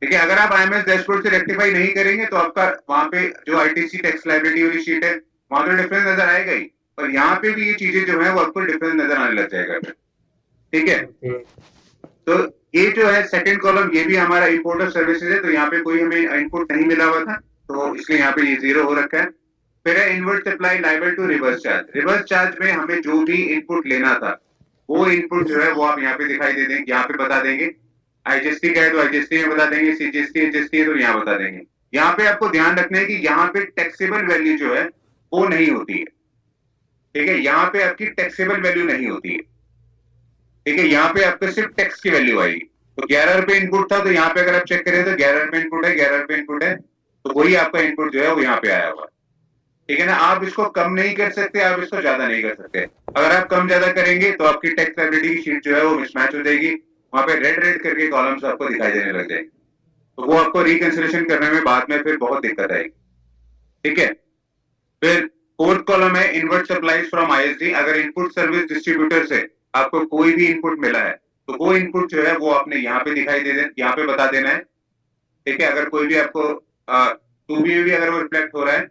ठीक है, अगर आप आईएमएस डैशबोर्ड से रेक्टिफाई नहीं करेंगे तो आपका वहां पे जो आईटीसी टैक्स लायबिलिटी वाली शीट है वहां तो डिफरेंस नजर आएगा ही, और यहाँ पे भी ये चीजें जो है वो आपको डिफरेंस नजर आने लग जाएगा। ठीक है, तो ये जो है सेकंड कॉलम, ये भी हमारा इम्पोर्ट ऑफ सर्विसेज है, तो यहाँ पे कोई हमें इनपुट नहीं मिला हुआ था, तो इसलिए यहाँ पे ये 0 हो रखा है। फिर है inward supply liable to reverse charge. Reverse charge में हमें जो भी इनपुट लेना था वो इनपुट जो है वो आप यहाँ पे दिखाई दे देंगे, यहाँ पे बता देंगे। आईजीएसटी का है तो आईजीएसटी में बता देंगे, सीजीएसटी एचएसटी है तो यहाँ बता देंगे। यहाँ पे आपको ध्यान रखना है कि यहाँ पे टैक्सेबल वैल्यू जो है वो नहीं होती है। ठीक है, यहाँ पे आपकी टैक्सेबल वैल्यू नहीं होती है। ठीक है, यहाँ पे आपको सिर्फ टैक्स की वैल्यू आएगी। तो 11 रुपए इनपुट था, तो यहाँ पे अगर आप चेक करें तो 11 रुपए इनपुट है, 11 रुपए इनपुट है, तो वही आपका इनपुट जो है वो यहाँ पे आया हुआ। ठीक है ना? आप इसको कम नहीं कर सकते, आप इसको ज्यादा नहीं कर सकते। अगर आप कम ज्यादा करेंगे तो आपकी टैक्स लायबिलिटी की शीट जो है वो मिसमैच हो जाएगी, वहां पे रेड रेड करके कॉलम्स आपको दिखाई देने लग जाएंगे, तो वो आपको रिकंसिलेशन करने में बाद में फिर बहुत दिक्कत आएगी। ठीक है, फिर फोर्थ कॉलम है इनवर्ट सप्लाईज फ्रॉम आईएसडी। अगर इनपुट सर्विस डिस्ट्रीब्यूटर से आपको कोई भी इनपुट मिला है तो वो इनपुट जो है वो आपने यहाँ पे दिखाई दे यहाँ पे बता देना है। ठीक है, अगर कोई भी आपको टूबी में भी अगर वो रिफ्लेक्ट हो रहा है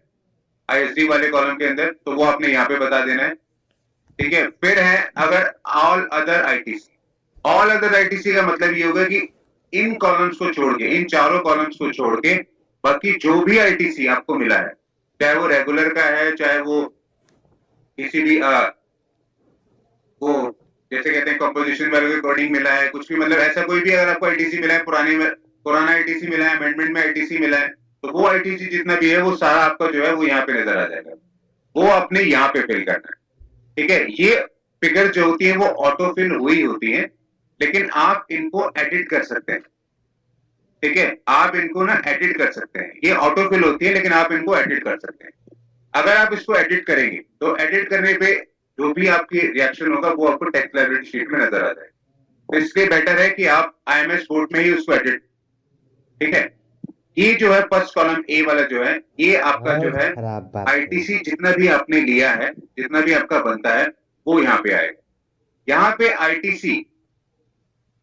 आईएसडी वाले कॉलम के अंदर, तो वो आपने यहाँ पे बता देना है। ठीक है, फिर है अगर all other ITC. All other ITC का मतलब ये होगा कि इन कॉलम्स को छोड़ के, इन चारों कॉलम्स को छोड़ के बाकी जो भी आईटीसी आपको मिला है, चाहे वो रेगुलर का है, चाहे वो किसी भी वो जैसे कहते हैं कंपोजिशन वैल्यू के अकॉर्डिंग मिला है, कुछ भी मतलब ऐसा कोई भी अगर आपको आईटीसी मिला है, पुराना आईटीसी मिला है, अमेंडमेंट में आईटीसी मिला है, तो वो आईटीसी जितना भी है वो सारा आपका जो है वो यहाँ पे नजर आ जाएगा, वो आपने यहाँ पे फिल करना है। ठीक है, ये फिगर जो होती है वो ऑटो फिल हुई होती है, लेकिन आप इनको एडिट कर सकते हैं। ठीक है, आप इनको ना एडिट कर सकते हैं। ये ऑटो फिल होती है लेकिन आप इनको एडिट कर सकते हैं। अगर आप इसको एडिट करेंगे तो एडिट करने पे जो भी आपकी रिएक्शन होगा वो आपको टैक्स लायबिलिटी शीट में नजर आ जाएगा। तो इसलिए बेटर है कि आप आईएमएस बोर्ड में ही उसको एडिट। ठीक है, ये जो है फर्स्ट कॉलम ए वाला जो है, ये आपका जो है आईटीसी जितना भी आपने लिया है, जितना भी आपका बनता है वो यहाँ पे आएगा। यहाँ पे आईटीसी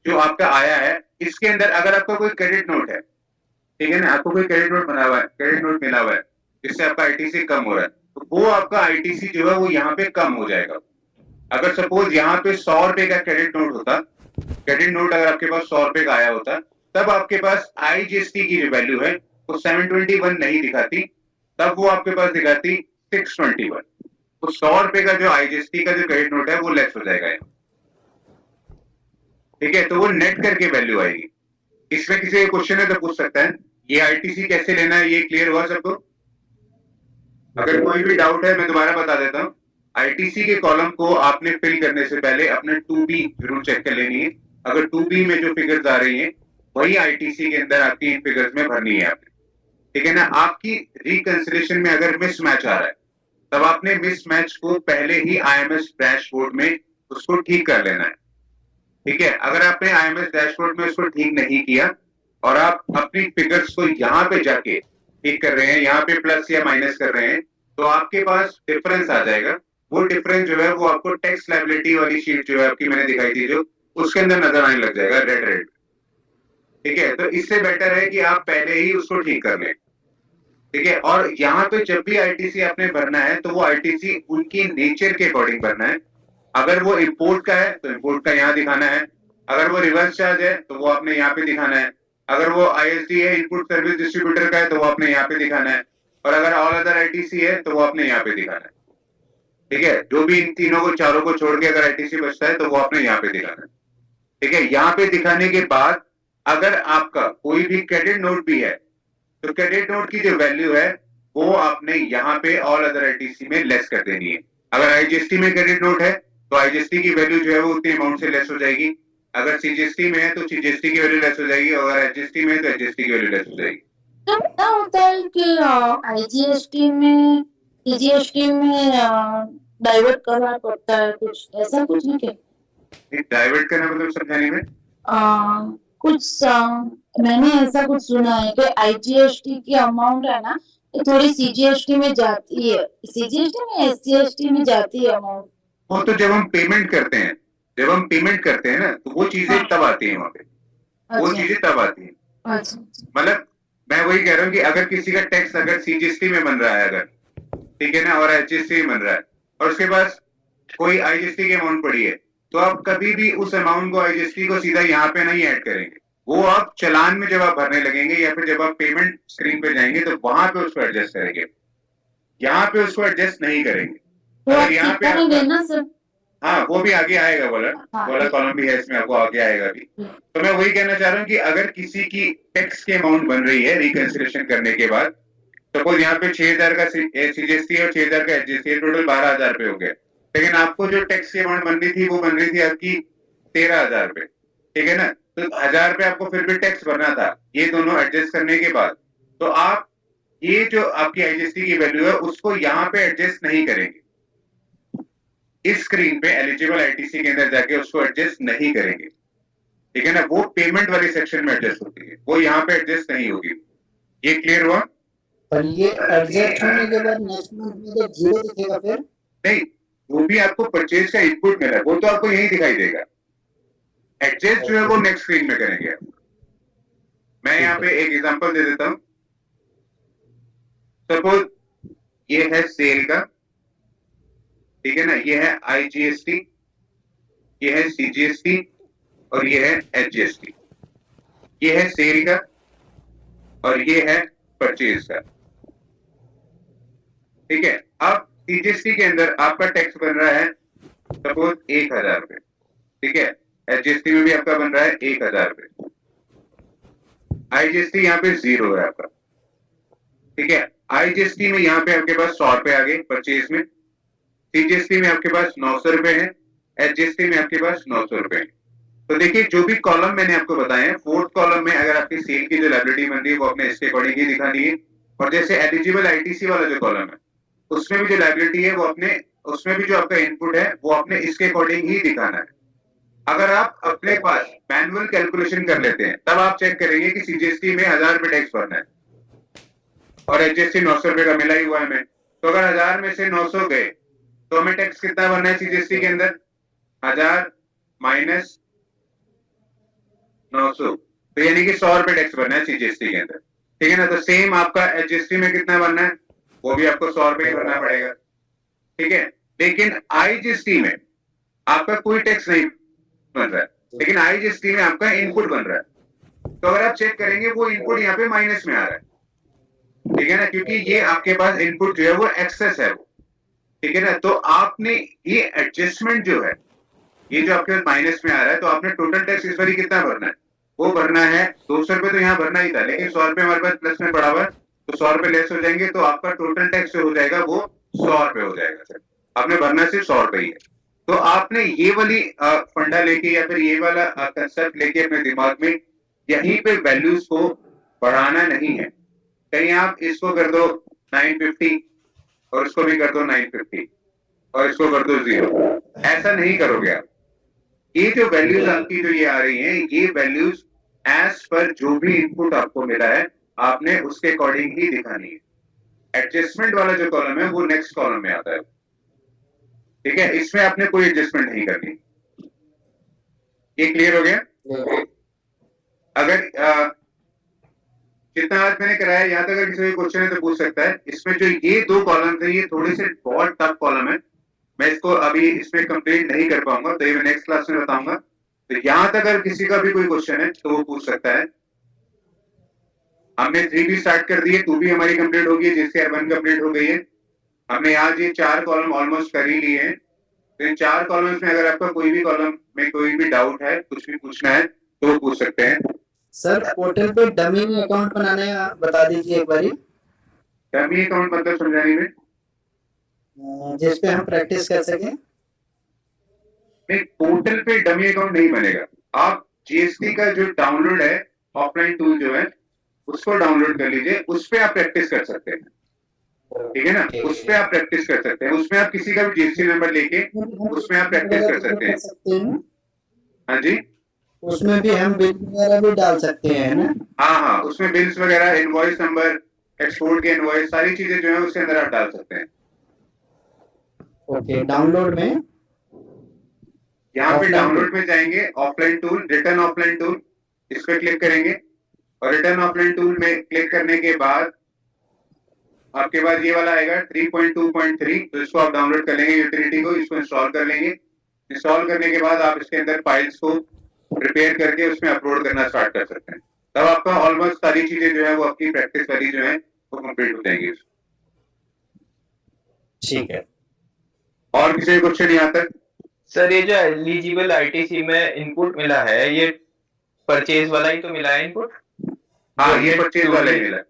जो आपका आया है, इसके अंदर अगर आपका कोई क्रेडिट नोट है, ठीक है ना, आपको कोई क्रेडिट नोट बना हुआ है, क्रेडिट नोट मिला हुआ है जिससे आपका आईटीसी कम हो रहा है, तो वो आपका आईटीसी जो है वो यहाँ पे कम हो जाएगा। अगर सपोज यहाँ पे 100 रुपए का क्रेडिट नोट होता, क्रेडिट नोट अगर आपके पास 100 रुपए का आया होता, तब आपके पास आईजीएसटी की जो वैल्यू है वो 721 नहीं दिखाती, तब वो आपके पास दिखाती 621। तो 100 रुपए का जो आईजीएसटी का जो क्रेडिट नोट है वो लेस हो जाएगा। ठीक है, तो वो नेट करके वैल्यू आएगी। इसमें किसी क्वेश्चन है तो पूछ सकता है, ये आईटीसी कैसे लेना है, ये क्लियर हुआ सबको? अगर कोई भी डाउट है मैं दोबारा बता देता हूँ। आईटीसी के कॉलम को आपने फिल करने से पहले अपने 2B जरूर चेक कर लेनी है। अगर 2B में जो फिगर्स आ रही हैं वही आईटीसी के अंदर आपकी इन फिगर्स में भरनी है आपने। ठीक है ना, आपकी रिकंसिलेशन में अगर मिसमैच आ रहा है तब आपने मिसमैच को पहले ही आईएमएस डैशबोर्ड में उसको ठीक कर लेना है। ठीक है, अगर आपने आईएमएस डैशबोर्ड में उसको ठीक नहीं किया और आप अपनी फिगर्स को यहाँ पे जाके ठीक कर रहे हैं, यहाँ पे प्लस या माइनस कर रहे हैं, तो आपके पास डिफरेंस आ जाएगा। वो डिफरेंस जो है वो आपको टैक्स लायबिलिटी वाली शीट जो है आपकी मैंने दिखाई थी, जो उसके अंदर नजर आने लग जाएगा रेड रेड। ठीक है, तो इससे बेटर है कि आप पहले ही उसको ठीक कर लें। ठीक है, और यहाँ पे जब भी आईटीसी आपने भरना है तो वो आईटीसी उनकी नेचर के अकॉर्डिंग भरना है। अगर वो इंपोर्ट का है तो इंपोर्ट का यहाँ दिखाना है, अगर वो रिवर्स चार्ज है तो वो आपने यहाँ पे दिखाना है, अगर वो आईएसडी है इनपुट सर्विस डिस्ट्रीब्यूटर का है तो वो आपने यहाँ पे दिखाना है, और अगर ऑल अदर आईटीसी है तो वो आपने यहाँ पे दिखाना है। ठीक है, जो भी इन तीनों को चारों को छोड़ के अगर आईटीसी बचता है तो वो आपने यहाँ पे दिखाना है। ठीक है, यहाँ पे दिखाने के बाद अगर आपका कोई भी क्रेडिट नोट भी है तो क्रेडिट नोट की जो वैल्यू है वो आपने यहाँ पे ऑल अदर आईटीसी में लेस कर देनी है। अगर आईजीएसटी में क्रेडिट नोट है तो आईजीएसटी की वैल्यू जो है वो उतनी अमाउंट से लेस हो जाएगी, अगर सीजीएसटी में है तो सीजीएसटी की वैल्यू लेस हो जाएगी, और अगर एचजीएसटी में है तो एचजीएसटी की वैल्यू लेस हो जाएगी। तो क्या होता है कि आईजीएसटी में सीजीएसटी में डाइवर्ट करना पड़ता है, कुछ ऐसा कुछ नहीं क्या? डाइवर्ट करना मतलब समझाने में मैंने ऐसा कुछ सुना है कि आईजीएसटी की अमाउंट है ना, ये थोड़ी सीजीएसटी में जाती है, सीजीएसटी में एसजीएसटी में जाती है अमाउंट। वो तो जब हम पेमेंट करते हैं, जब हम पेमेंट करते हैं ना तो वो चीजें तब आती है वहां पे, वो चीजें तब आती है। अच्छा, मतलब मैं वही कह रहा हूँ कि अगर किसी का टैक्स अगर सीजीएसटी में बन रहा है अगर, ठीक है ना, और एचजीएसटी में बन रहा है और उसके पास कोई आईजीएसटी की अमाउंट पड़ी है, तो आप कभी भी उस अमाउंट को आईजीएसटी को सीधा यहाँ पे नहीं ऐड करेंगे, वो आप चलान में जब आप भरने लगेंगे या फिर जब आप पेमेंट स्क्रीन पे जाएंगे तो वहां पे उसको एडजस्ट करेंगे, यहाँ पे उसको एडजस्ट नहीं करेंगे। अगर यहाँ पे ना सर, हाँ वो भी आगे आएगा, वाला हाँ, वाला कॉलम भी है इसमें, आपको आगे आएगा भी। तो मैं वही कहना चाह रहा हूँ कि अगर किसी की टैक्स की अमाउंट बन रही है रिकंसिलेशन करने के बाद, सपोज यहाँ पे 6,000 का सीजीएसटी और 6,000 का एचजीएसटी, टोटल 12,000 रुपए हो गए, लेकिन आपको जो टैक्स की अमाउंट बन रही थी वो बन रही थी आपकी 13,000 रुपए। ठीक है ना, तो 1,000 रुपए आपको फिर भी टैक्स भरना था, ये दोनों एडजस्ट करने के बाद तो आप ये जो आपकी आईजीएसटी की वैल्यू है उसको यहाँ पे एडजस्ट नहीं करेंगे, इस स्क्रीन पे एलिजिबल आईटीसी के अंदर जाके उसको एडजस्ट नहीं करेंगे। ठीक है ना, वो पेमेंट वाले सेक्शन में एडजस्ट होती है, वो यहाँ पे एडजस्ट नहीं होगी। ये क्लियर हुआ? पर ये एडजस्ट होने के बाद नेक्स्ट मंथ में जब जीरो दिखेगा फिर नहीं, वो भी आपको परचेज का इनपुट मिला है, वो तो आपको यही दिखाई देगा। एडजस्ट जो है वो नेक्स्ट स्क्रीन में करेंगे। मैं यहाँ पे एक एग्जांपल दे देता हूं। सपोज ये है सेल का, ठीक है ना, ये है आईजीएसटी, ये है सीजीएसटी और ये है एचजीएसटी। ये है सेल का और ये है परचेज का। ठीक है, अब सीजीएसटी के अंदर आपका टैक्स बन रहा है सपोज 1,000 रुपए, ठीक है, एचजीएसटी में भी आपका बन रहा है 1,000 रुपए, आईजीएसटी यहाँ पे 0 है आपका। ठीक है, आईजीएसटी में यहाँ पे आपके पास 100 रुपए आ गए परचेज में, सीजीएसटी में आपके पास 900 रुपए है, एचजीएसटी में आपके पास 900 रुपए है। तो देखिए जो भी कॉलम मैंने आपको बताए हैं, फोर्थ कॉलम में अगर आपकी सेल की जो लायबिलिटी बन रही है वो आपने इसके अकॉर्डिंग ही दिखानी है, और जैसे एलिजिबल आईटीसी वाला जो कॉलम है उसमें भी जो लायबिलिटी है वो अपने, उसमें भी जो आपका इनपुट है वो आपने इसके अकॉर्डिंग ही दिखाना है। अगर आप अपने पास मैनुअल कैलकुलेशन कर लेते हैं तब आप चेक करेंगे कि सीजीएसटी में 1,000 रुपए टैक्स भरना है और एचजीएसटी 900 रुपए का मिला ही हुआ है हमें, तो अगर 1,000 में से 900 गए तो हमें टैक्स कितना भरना है सीजीएसटी के अंदर, 1,000 माइनस 900, तो यानी कि 100 रुपए टैक्स भरना है सीजीएसटी के अंदर। ठीक है ना, तो सेम आपका एचजीएसटी में कितना भरना है, वो भी आपको 100 रुपए ही भरना पड़ेगा। ठीक है, लेकिन आईजीएसटी में आपका कोई टैक्स नहीं बन रहा है, लेकिन आईजीएसटी में आपका इनपुट बन रहा है, तो अगर आप चेक करेंगे वो इनपुट यहाँ पे माइनस में आ रहा है। ठीक है ना, क्योंकि ये आपके पास इनपुट जो है वो एक्सेस है वो। ठीक है ना, तो आपने ये एडजस्टमेंट जो है, ये जो आपके पास माइनस में आ रहा है, तो आपने टोटल टैक्स इस बार कितना भरना है, वो भरना है 200 रुपए, तो यहाँ भरना ही था, लेकिन 100 रुपए हमारे पास प्लस में पड़ा हुआ है, तो 100 रुपए लेस हो जाएंगे, तो आपका टोटल टैक्स जो हो जाएगा वो 100 रुपए हो जाएगा। सर आपने भरना सिर्फ 100 रुपए ही है। तो आपने ये वाली फंडा लेके या फिर ये वाला कंसेप्ट लेके अपने दिमाग में यहीं पे वैल्यूज को बढ़ाना नहीं है, कहीं आप इसको कर दो 950 और इसको भी कर दो 950 और इसको कर दो 0, ऐसा नहीं करोगे आप। ये जो वैल्यूज आपकी जो ये आ रही हैं, ये वैल्यूज एज पर जो भी इनपुट आपको मिला है आपने उसके अकॉर्डिंग ही दिखानी है। एडजस्टमेंट वाला जो कॉलम है वो नेक्स्ट कॉलम में आता है। ठीक है, इसमें आपने कोई एडजस्टमेंट नहीं करनी। ये क्लियर हो गया? अगर जितना आज मैंने कराया यहाँ तक अगर किसी को क्वेश्चन है तो पूछ सकता है। इसमें जो ये दो कॉलम थे ये थोड़े से बहुत टफ कॉलम है, मैं इसको अभी इसमें कंप्लीट नहीं कर पाऊंगा, तो ये मैं नेक्स्ट क्लास में बताऊंगा। तो यहाँ तक अगर किसी का भी कोई क्वेश्चन है तो वो पूछ सकता है। हमने 3B स्टार्ट कर दी है, 2B हमारी कंप्लीट हो गई है, JCR 1 कंप्लीट हो गई है। हमने आज ये 4 कॉलम ऑलमोस्ट कर ही लिए हैं। तो इन 4 कॉलम्स में अगर आपका कोई भी कॉलम में कोई भी डाउट है, कुछ भी पूछना है तो वो पूछ सकते हैं। सर पोर्टल पे डमी अकाउंट बनाने बता दीजिए एक बारी, डमी अकाउंट मतलब समझाने में? जिस पे हम प्रैक्टिस कर सकें। नहीं, पोर्टल पे डमी अकाउंट नहीं बनेगा। आप जीएसटी का जो डाउनलोड है, ऑफलाइन टूल जो है उसको डाउनलोड कर लीजिए, उस पे आप प्रैक्टिस कर सकते हैं। ठीक है ना, उस पे आप प्रैक्टिस कर सकते हैं। उसमें आप किसी का भी जीएसटी नंबर लेके उसमें आप प्रैक्टिस कर सकते हैं। हाँ जी, उसमें भी हम बिल वगैरह भी डाल सकते हैं ना? हाँ, उसमें बिल्स वगैरह, इनवॉइस नंबर, एक्सपोर्ट के इनवॉइस, सारी चीजें जो है उसके अंदर आप डाल सकते हैं। ओके, डाउनलोड में यहाँ पे डाउनलोड में जाएंगे, offline tool, return offline tool, इस पे क्लिक करेंगे और रिटर्न ऑफलाइन टूल में क्लिक करने के बाद आपके पास ये वाला आएगा 3.2.3, तो इसको आप डाउनलोड कर लेंगे, यूटिलिटी को, इसको इंस्टॉल कर लेंगे। इंस्टॉल करने के बाद आप इसके अंदर फाइल्स को प्रिपेयर करके उसमें अपलोड करना स्टार्ट कर सकते हैं। तब आपका ऑलमोस्ट सारी चीजें जो है वो आपकी प्रैक्टिस वाली जो है वो कंप्लीट हो जाएंगी। ठीक है। और किसी क्वेश्चन यहाँ तक? सर ये जो एलिजिबल आईटीसी में इनपुट मिला है, ये परचेज वाला ही तो मिला है इनपुट? हाँ, ये परचेज वाला ही मिला है।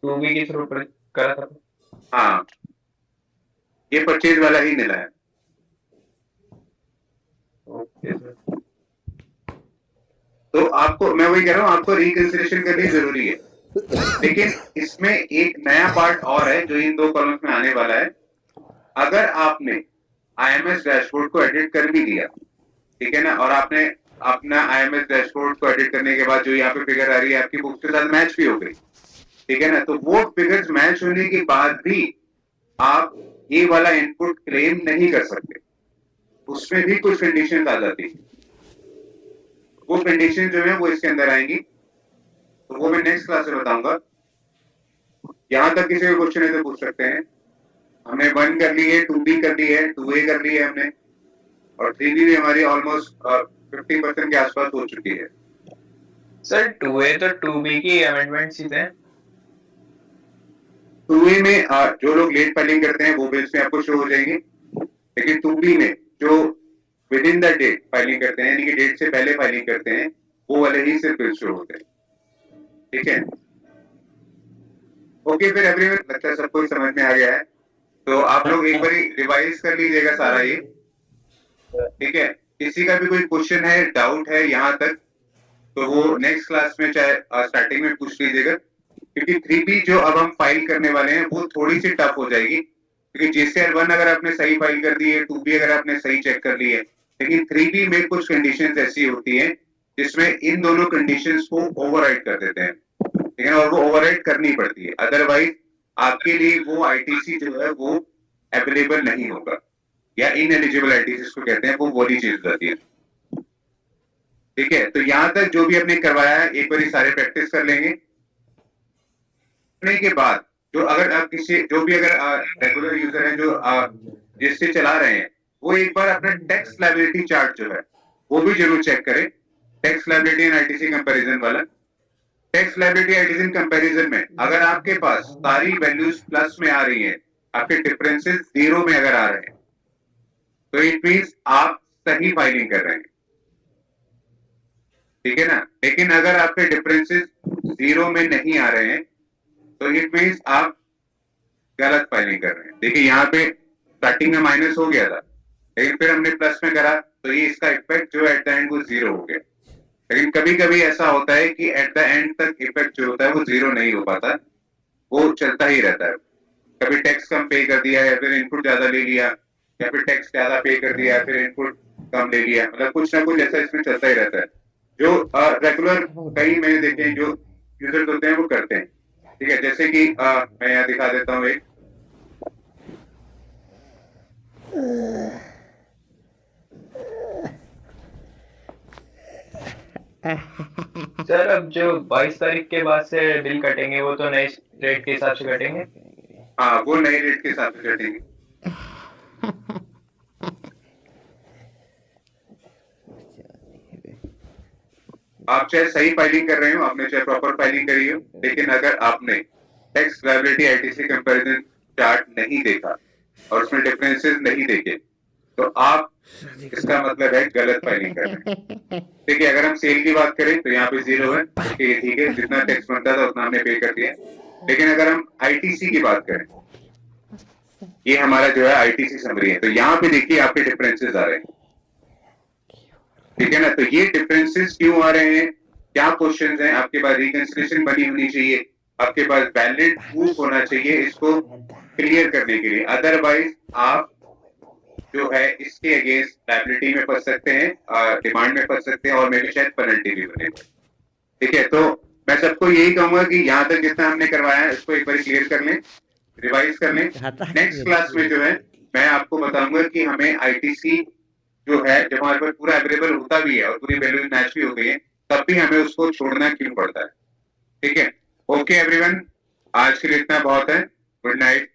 2B के थ्रू करा था। हाँ, ये परचेज वाला ही मिला है। Okay sir. तो आपको मैं वही कह रहा हूँ, आपको रिकंसिडरेशन करनी जरूरी है, लेकिन इसमें एक नया पार्ट और है जो इन 2 कॉलम्स में आने वाला है। अगर आपने IMS डैशबोर्ड को एडिट कर भी दिया, ठीक है ना, और आपने अपना IMS डैशबोर्ड को एडिट करने के बाद जो यहाँ पे फिगर आ रही है आपकी बुक के साथ मैच भी हो गई, ठीक है ना, तो वो फिगर्स मैच होने के बाद भी आप ये वाला इनपुट क्लेम नहीं कर सकते। उसमें भी कुछ कंडीशन आ जाती है, वो कंडीशन जो है वो इसके अंदर आएंगी, तो वो मैं नेक्स्ट क्लास में बताऊंगा। यहां तक किसी को क्वेश्चन है तो पूछ सकते हैं। हमने 1 कर ली है, 2B कर ली है, 2A कर ली है हमने, और 3B भी हमारी ऑलमोस्ट 50% के आसपास हो चुकी है। सर 2A तो 2B की अमेंडमेंट्स ही थे। 2A में जो लोग लेट फाइलिंग करते हैं वो बिल्स में आपको शो हो जाएंगे, लेकिन 2B में जो within the date filing करते हैं, यानी कि डेट से पहले फाइलिंग करते हैं, वो वाले ही सिर्फ बिल्स शो होते हैं। ठीक है, ओके, फिर एवरीवन लगता है सबको समझ में आ गया है। तो आप लोग एक बार रिवाइज कर लीजिएगा सारा ये, ठीक है। किसी का भी कोई क्वेश्चन है, डाउट है यहाँ तक, तो वो नेक्स्ट क्लास में चाहे स्टार्टिंग में पूछ लीजिएगा, क्योंकि 3B जो अब हम फाइल करने वाले हैं वो थोड़ी सी टफ हो जाएगी, क्योंकि JCR 1 अगर आपने सही फाइल कर दी है, 2B अगर आपने सही चेक कर ली है, लेकिन 3B में कुछ कंडीशंस ऐसी होती हैं जिसमें इन दोनों कंडीशंस को ओवरराइड कर देते हैं, ठीक है, और वो ओवरराइड करनी पड़ती है, अदरवाइज आपके लिए वो ITC जो है वो अवेलेबल नहीं होगा, या इनएलिजिबल ITC जिसको कहते हैं, वो वाली चीज हो जाती है। ठीक है, तो यहाँ तक जो भी आपने करवाया है एक बार सारे प्रैक्टिस कर लेंगे। करने के बाद जो अगर आप किसी जो भी अगर रेगुलर यूजर हैं जो जिससे चला रहे हैं, वो एक बार अपना टैक्स लायबिलिटी चार्ट जो है वो भी जरूर चेक करें। Tax liability and ITC comparison वाला, टैक्स लायबिलिटी ITC कंपैरिजन में अगर आपके पास सारी वैल्यूज प्लस में आ रही हैं, आपके डिफरेंसेस 0 में अगर आ रहे हैं, तो इट मींस आप सही फाइलिंग कर रहे हैं, ठीक है ना। लेकिन अगर आपके डिफरेंसेस 0 में नहीं आ रहे हैं, तो इट मींस आप गलत फाइलिंग कर रहे हैं। देखिए यहाँ पे स्टार्टिंग में माइनस हो गया था, लेकिन फिर हमने प्लस में करा, तो ये इसका इफेक्ट जो एट द एंड वो 0 हो गया। लेकिन कभी कभी ऐसा होता है कि एट द एंड तक इफेक्ट जो होता है वो 0 नहीं हो पाता, वो चलता ही रहता है। कभी टैक्स कम पे कर दिया, या फिर इनपुट ज्यादा ले लिया, या फिर टैक्स ज्यादा पे कर दिया, फिर इनपुट कम ले लिया, मतलब कुछ ना कुछ ऐसा इसमें चलता ही रहता है। जो रेगुलर कई मैंने देखे हैं जो यूजर्स होते हैं वो करते हैं, ठीक है। जैसे कि मैं यहाँ दिखा देता हूँ एक, सर अब जो 22 तारीख के बाद से बिल कटेंगे वो तो नए रेट के हिसाब से कटेंगे। हाँ, वो नए रेट के हिसाब से कटेंगे। आप चाहे सही फाइलिंग कर रहे हो, आपने चाहे प्रॉपर फाइलिंग करी हो, लेकिन अगर आपने tax liability ITC comparison chart नहीं देखा और उसमें डिफरेंसेस नहीं देखे, तो आप इसका मतलब है गलत फाइलिंग कर रहे हैं। देखिए, अगर हम सेल की बात करें तो यहाँ पे 0 है, ठीक है, जितना टैक्स बनता था उतना हमने पे कर दिया। लेकिन अगर हम आईटीसी की बात करें, ये हमारा जो है आईटीसी समरी है, तो यहाँ पे देखिए आपके डिफरेंसेस आ रहे हैं, ठीक है ना। तो ये डिफरेंसेस क्यों आ रहे हैं, क्या क्वेश्चंस हैं, आपके पास रिकंसिलिएशन बनी होनी चाहिए, आपके पास वैलिड प्रूफ होना चाहिए इसको क्लियर करने के लिए। अदरवाइज आप जो है इसके अगेंस्ट लायबिलिटी में फंस सकते हैं, डिमांड में फंस सकते हैं, और मे भी शायद पेनल्टी भी बने। ठीक है, तो मैं सबको यही कहूंगा कि यहाँ तक जितना हमने करवाया है इसको एक बार क्लियर कर लें, रिवाइज कर लें। नेक्स्ट क्लास में जो है मैं आपको बताऊंगा कि हमें आईटीसी जो है जब हमारे पास पूरा अवेलेबल होता भी है और पूरी वैल्यू मैच भी हो गई है, तब भी हमें उसको छोड़ना क्यों पड़ता है। ठीक है, ओके एवरीवन, आज के लिए इतना बहुत है। Good night.